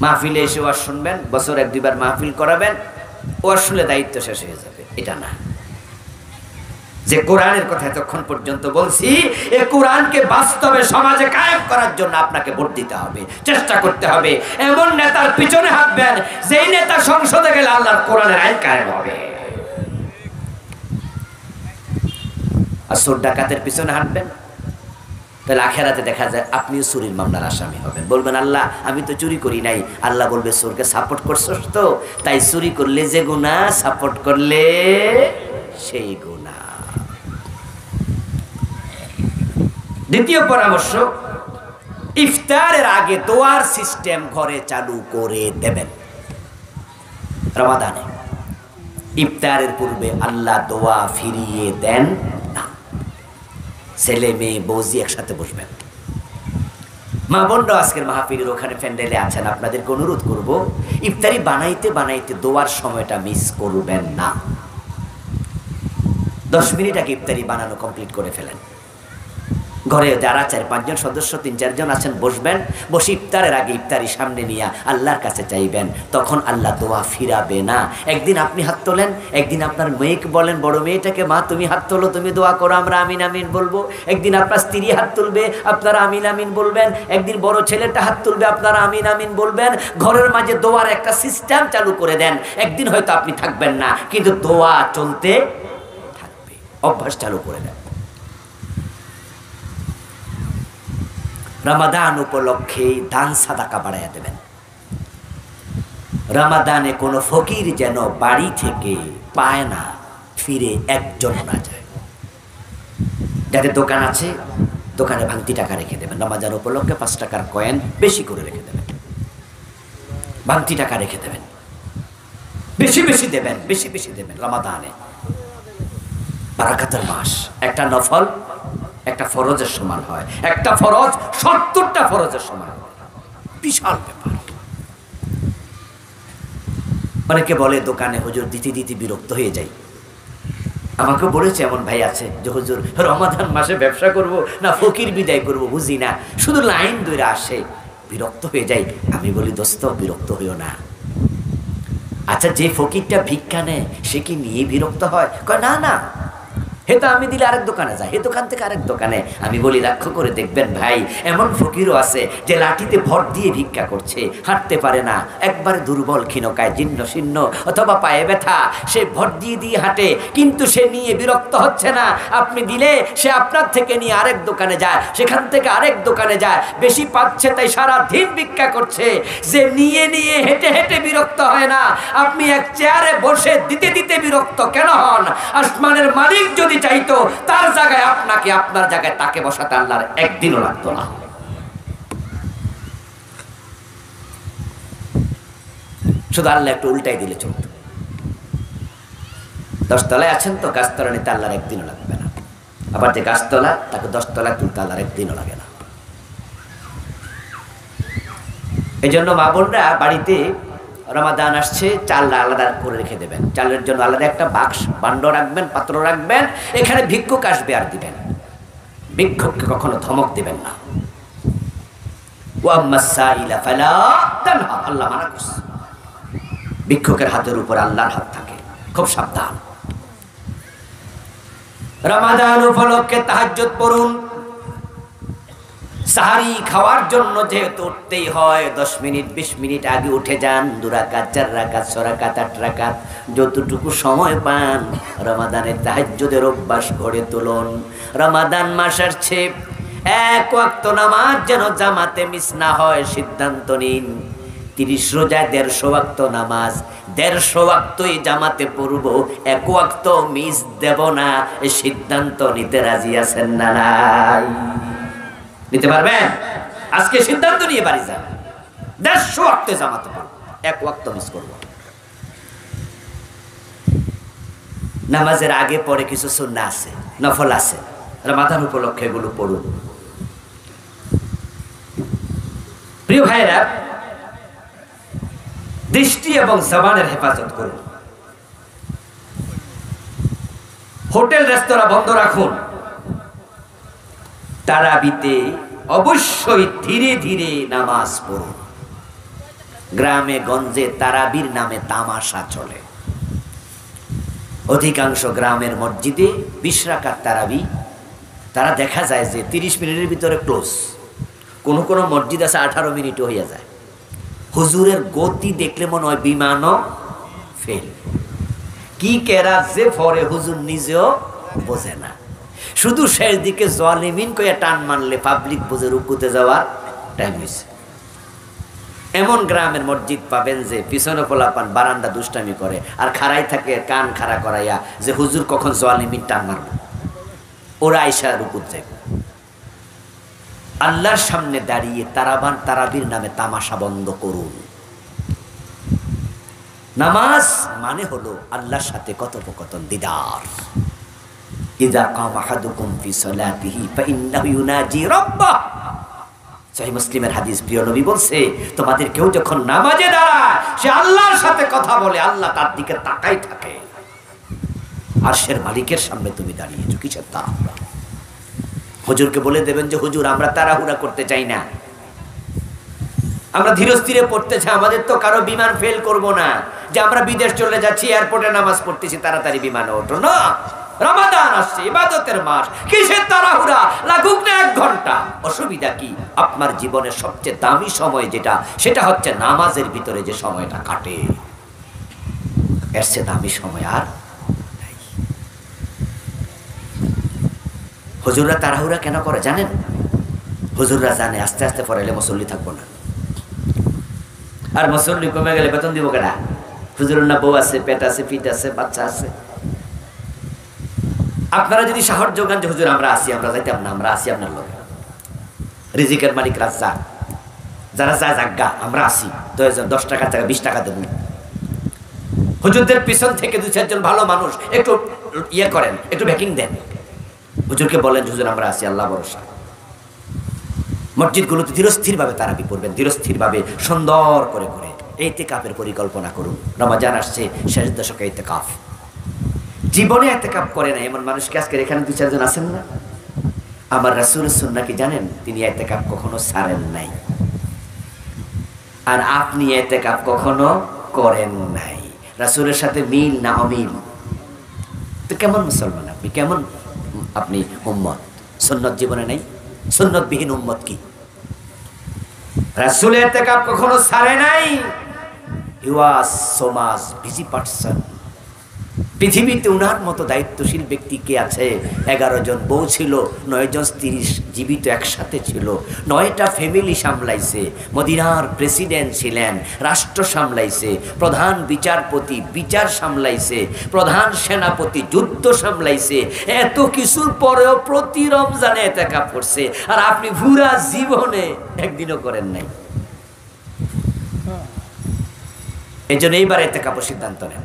মাহফিলে এসে ওয়াজ শুনবেন, বছর 1-2 বার মাহফিল করাবেন, ওয়াজ শুনলে দায়িত্ব শেষ হয়ে যাবে, এটা না। যে কোরআনের কথা এতক্ষণ পর্যন্ত বলছি, এই কোরআনকে বাস্তবে সমাজে কায়েম করার জন্য আপনাকে ভোট দিতে হবে, চেষ্টা করতে হবে। এমন নেতার পিছনে হাঁটবেন যেই নেতা সংসদে গেলে আল্লাহর কোরআনের আইন কায়েম হবে। আর চোর ডাকাতের পিছনে হাঁটবেন, তাহলে আখেরাতে দেখা যায় আপনিও চুরির মামলার আসামি হবেন। বলবেন আল্লাহ আমি তো চুরি করি নাই। আল্লাহ বলবে চোরকে সাপোর্ট করছস তো, তাই চুরি করলে যে গুনাহ, সাপোর্ট করলে সেই গুনাহ। দ্বিতীয় পরামর্শ, ইফতারের আগে দোয়ার সিস্টেম ঘরে চালু করে দেবেন। রমাদানে ইফতারের পূর্বে আল্লাহ দোয়া ফিরিয়ে দেন না। ছেলে মেয়ে বৌজি একসাথে বসবেন। মা বোনরা আজকের মাহফিলের ওখানে প্যান্ডেলে আছেন, আপনাদেরকে অনুরোধ করব, ইফতারি বানাইতে বানাইতে দোয়ার সময়টা মিস করবেন না। 10 মিনিট আগে ইফতারি বানানো কমপ্লিট করে ফেলেন। ঘরে যারা 4-5 জন সদস্য, 3-4 জন আছেন, বসবেন। বসে ইফতারের আগে ইফতারি সামনে নিয়ে আল্লাহর কাছে চাইবেন, তখন আল্লাহ দোয়া ফিরাবে না। একদিন আপনি হাত তোলেন, একদিন আপনার মেয়েকে বলেন, বড় মেয়েটাকে, মা তুমি হাত তোলো, তুমি দোয়া করো, আমরা আমিন আমিন বলবো। একদিন আপনার স্ত্রী হাত তুলবে, আপনারা আমিন আমিন বলবেন। একদিন বড় ছেলেটা হাত তুলবে, আপনারা আমিন আমিন বলবেন। ঘরের মাঝে দোয়ার একটা সিস্টেম চালু করে দেন। একদিন হয়তো আপনি থাকবেন না, কিন্তু দোয়া চলতে থাকবে। অভ্যাস চালু করে দেন। রমাদান উপলক্ষে দান সাদাকা বাড়াইয়া দেবেন। রমাদানে কোনো ফকির যেন বাড়ি থেকে পায় না ফিরে একজন না যায়। যাদের দোকান আছে, দোকানে ভাঙতি টাকা রেখে দেবেন। রমাদান উপলক্ষে 5 টাকার কয়েন বেশি করে রেখে দেবেন। ভাঙতি টাকা রেখে দেবেন, বেশি বেশি দেবেন, বেশি বেশি দেবেন। রমাদানে বারাকাতের মাস, একটা নফল একটা ফরজের সমান হয়, একটা ফরজ 70টা ফরজের সমান হয়। বিশাল ব্যাপার। অনেকে বলে দোকানে হুজুর দিতে দিতে বিরক্ত হয়ে যায়। আমাকে বলেছে এমন ভাই আছে যে হুজুর রমাদান মাসে ব্যবসা করব না ফকির বিদায় করব বুঝি না, শুধু লাইন ধরে আসে, বিরক্ত হয়ে যায়। আমি বলি দোস্ত, বিরক্ত হইও না। আচ্ছা, যে ফকিরটা ভিক্ষা নেয় সে কি নিয়ে বিরক্ত হয়? কয় না না, হেতো আমি দিলে আরেক দোকানে যায়, হে দোকান থেকে আরেক দোকানে। আমি বলি লক্ষ্য করে দেখবেন ভাই, এমন ফকিরও আছে যে লাঠিতে ভর দিয়ে ভিক্ষা করছে, হাঁটতে পারে না, একবারে দুর্বল, ক্ষীণকায়, জীর্ণ শীর্ণ, অথবা পায়ে ব্যথা, সে ভর দিয়ে দিয়ে হাঁটে, কিন্তু সে নিয়ে বিরক্ত হচ্ছে না। আপনি দিলে সে আপনার থেকে নিয়ে আরেক দোকানে যায়, সেখান থেকে আরেক দোকানে যায়, বেশি পাচ্ছে তাই সারা দিন ভিক্ষা করছে। যে নিয়ে নিয়ে হেঁটে হেঁটে বিরক্ত হয় না, আপনি এক চেয়ারে বসে দিতে দিতে বিরক্ত কেন হন? আসমানের মালিক যদি চাইতো তার জায়গায় আপনাকে, আপনার জায়গায় তাকে বসাতে আল্লাহর একদিনও লাগতো না। শুধু আল্লাহ একটু উল্টাই দিলে চলত। 10 তলায় আছেন তো, গাছতলা নিতে আল্লাহর একদিনও লাগবে না। আবার যে গাছতলা, তাকে 10 তলায় তুলতে আল্লাহর একদিনও লাগে না। এই জন্য মা বোনরা বাড়িতে রমাদান আসছে, চাল আলাদা করে রেখে দেবেন। চালের জন্য আলাদা একটা বাক্স, ভাণ্ড রাখবেন, পাত্র রাখবেন। এখানে ভিক্ষুক আসবে আর দিবেন। ভিক্ষুককে কখনো ধমক দিবেন না। আল্লাহ মানা করছে, ভিক্ষুকের হাতের উপর আল্লাহর হাত থাকে, খুব সাবধান। রমাদান উপলক্ষে তাহাজ্জুদ পড়ুন। সাহারি খাওয়ার জন্য যেহেতু উঠতেই হয়, 10 মিনিট 20 মিনিট আগে উঠে যান। 2 রাকাত, 4 রাকাত, 6 রাকাত, 8 রাকাত, যতটুকু সময় পান রমাদানে তাহাজ্জুদের অভ্যাস গড়ে তুলুন। রমাদান মাস আসছে, 1 ওয়াক্ত নামাজ যেন জামাতে মিস না হয় সিদ্ধান্ত নিন। 30 রোজায় 150 ওয়াক্ত নামাজ, 150 ওয়াক্তই জামাতে পড়ব, 1 ওয়াক্ত মিস দেব না। এই সিদ্ধান্ত নিতে রাজি আছেন না নাই? নিতে পারবেন? আজকে সিদ্ধান্ত নিয়ে বাড়ি যান, 150 ওয়াক্তে জামাতে পড়ব, 1 ওয়াক্ত মিস করব। নামাজের আগে পরে কিছু সুন্নাহ আছে, নফল আছে, রমাদান উপলক্ষে এগুলো পড়ুন। প্রিয় ভাইরা, দৃষ্টি এবং জবানের হেফাজত করুন। হোটেল রেস্তোরাঁ বন্ধ রাখুন। তারাবিতে অবশ্যই ধীরে ধীরে নামাজ পড়ুন। গ্রামে গঞ্জে তারাবির নামে তামাশা চলে। অধিকাংশ গ্রামের মসজিদে 20 রাকাত তারাবি, তারা দেখা যায় যে 30 মিনিটের ভিতরে ক্লোজ। কোনো কোনো মসজিদ আছে 18 মিনিটও হয়ে যায়। হুজুরের গতি দেখলে মনে হয় বিমানও ফেল। কি কেরাত যে ফরে হুজুর নিজেও বোঝে না। শুধু শেষ দিকে জালিমিন কইয়া টান মারলে পাবলিক বুঝে রুকুতে যাওয়ার টাইম হয়েছে। এমন গ্রামের মসজিদ পাবেন যে পিছনে পোলাপান বারান্দা দুষ্টামি করে আর খাড়াই থাকে কান খাড়া করাইয়া যে হুজুর কখন জালিমিন টান মারবে, ওরা আইসা রুকুত যাবে। আল্লাহর সামনে দাঁড়িয়ে তারাবির নামে তামাশা বন্ধ করুন। নামাজ মানে হলো আল্লাহর সাথে কথোপকথন, দিদার। ইযা কামা আহাদুকুম ফি সালাতিহি ফাইন্নাহু ইউনাজি রাব্বাহ। সহিহ মুসলিমের হাদিস, প্রিয় নবী বলছে, তোমাদের কেউ যখন নামাজে দাঁড়ায় সে আল্লাহর সাথে কথা বলে, আল্লাহ তার দিকে তাকাই থাকে। আরশের মালিকের সামনে তুমি দাঁড়িয়েছো, কিসের তাড়াহুড়া? হুজুরকে বলে দেবেন যে হুজুর আমরা তাড়াহুড়া করতে চাই না, আমরা ধীর স্থিরে পড়তে চাই, আমাদের তো কারো বিমান ফেল করব না যে আমরা বিদেশ চলে যাচ্ছি, এয়ারপোর্টে নামাজ পড়তেছি, তাড়াতাড়ি বিমানে ওঠো না। রমাদান আসছে, ইবাদতের মাস, কিসের তাড়াহুড়া? লাগুক না 1 ঘন্টা, অসুবিধা কি? আপনার জীবনের সবচেয়ে দামি সময় যেটা, সেটা হচ্ছে নামাজের ভিতরে যে সময়টা কাটে, এর চেয়ে দামি সময় আর নাই। হুজুররা তাড়াহুড়া কেন করে জানেন? হুজুররা জানে আস্তে আস্তে পড়াইলে মুসল্লি থাকবো না, আর মুসল্লি কমে গেলে বেতন দিব কেনা? হুজুরের না বউ আছে, পেট আছে, পিঠ আছে, বাচ্চা আছে। আপনারা যদি সাহস যোগান যে হুজুর আমরা আসি, আমরা যাইতাম না, আমরা আসি আপনার লোক, রিজিকের মালিক রাজ্জাক, যারা যায় জাগা, আমরা আসি, 10 টাকা 20 টাকা দেব। হুজুরদের পিছন থেকে 2-4 জন ভালো মানুষ একটু ইয়ে করেন, একটু ব্যাকিং দেন, হুজুরকে বলেন হুজুর আমরা আসি, আল্লাহ ভরসা। মসজিদগুলোতে ধীরস্থিরভাবে তারাবি পড়বেন, ধীরস্থিরভাবে সুন্দর করে করে ইতিকাফের পরিকল্পনা করুন। রমজান আসছে, শেষ দশকে ইতিকাফ। জীবনে ইতিকাফ করে না এমন মানুষকে আজকে এখানে 2-4 জন আছেন না? আমার রাসূলের সুন্নাহ কি জানেন? তিনি ইতিকাফ কখনো ছাড়েন নাই, আর আপনি ইতিকাফ কখনো করেন নাই। রাসূলের সাথে মিল না অমিল? তো কেমন মুসলমান আপনি, কেমন আপনি উম্মত? সুন্নাত জীবনে নাই, সুন্নতবিহীন উম্মত কি? রাসূল ইতিকাফ কখনো ছাড়ে নাই। He was so much busy person. পৃথিবীতে উনার মতো দায়িত্বশীল ব্যক্তি কে আছে? 11 জন বউ ছিল, 9 জন স্ত্রী জীবিত একসাথে ছিল, 9টা ফ্যামিলি সামলাইছে, মদিনার প্রেসিডেন্ট ছিলেন, রাষ্ট্র সামলাইছে, প্রধান বিচারপতি বিচার সামলাইছে, প্রধান সেনাপতি যুদ্ধ সামলাইছে। এত কিছুর পরেও প্রতি রমজানে ইতিকাফ করছে, আর আপনি পুরা জীবনে একদিনও করেন নাই। এই জন্য এইবার ইতিকাফের সিদ্ধান্ত নেন,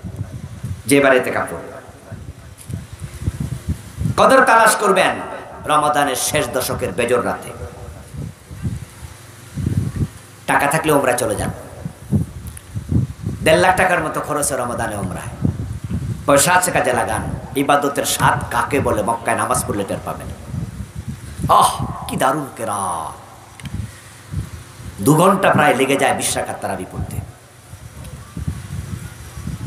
যে এবার ইতিকাফ করবেন, কদর তালাশ করবেন রমাদানের শেষ দশকের বেজর রাতে। টাকা থাকলে উমরা চলে যান, 1.5 লাখ টাকার মতো খরচে রমাদানে উমরায়। পয়সা আছে কাজে লাগান। ইবাদতের স্বাদ কাকে বলে মক্কায় নামাজ পড়লে টের পাবেন। কি দারুণ কেরাত! 2 ঘন্টা প্রায় লেগে যায় 20 রাকাত তারাবি পড়তে।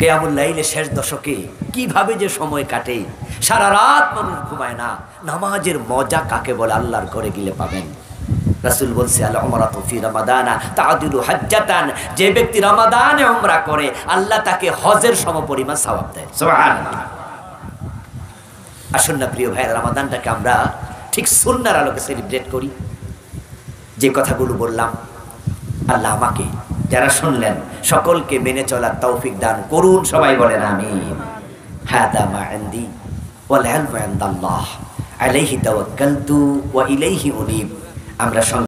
কিয়ামুল লাইলে শেষ দশকে কিভাবে যে সময় কাটে, সারা রাত মানুষ ঘুমায় না। নামাজের মজা কাকে বলে আল্লাহর ঘরে গেলে পাবেন। রাসূল বলছে, আল উমরাতু ফি রমাদানা তাআদিলু হাজ্জাতান। যে ব্যক্তি রমাদানে উমরা করে আল্লাহ তাকে হজের সমপরিমাণ সওয়াব দেয়। সুবহানাল্লাহ। আসুন না প্রিয় ভাই, রমাদানটাকে আমরা ঠিক সুন্নাহর আলোকে সেলিব্রেট করি। যে কথাগুলো বললাম, আল্লাহ আমাকে যারা শুনলেন সকলকে মেনে চলার তৌফিক দান করুন। সবাই বলেন আমিন। হাদা মা ইনদি ওয়াল ইলমু ইনদাল্লাহ আলাইহি তাওয়াক্কালতু ওয়া ইলাইহি উনীব। আমরা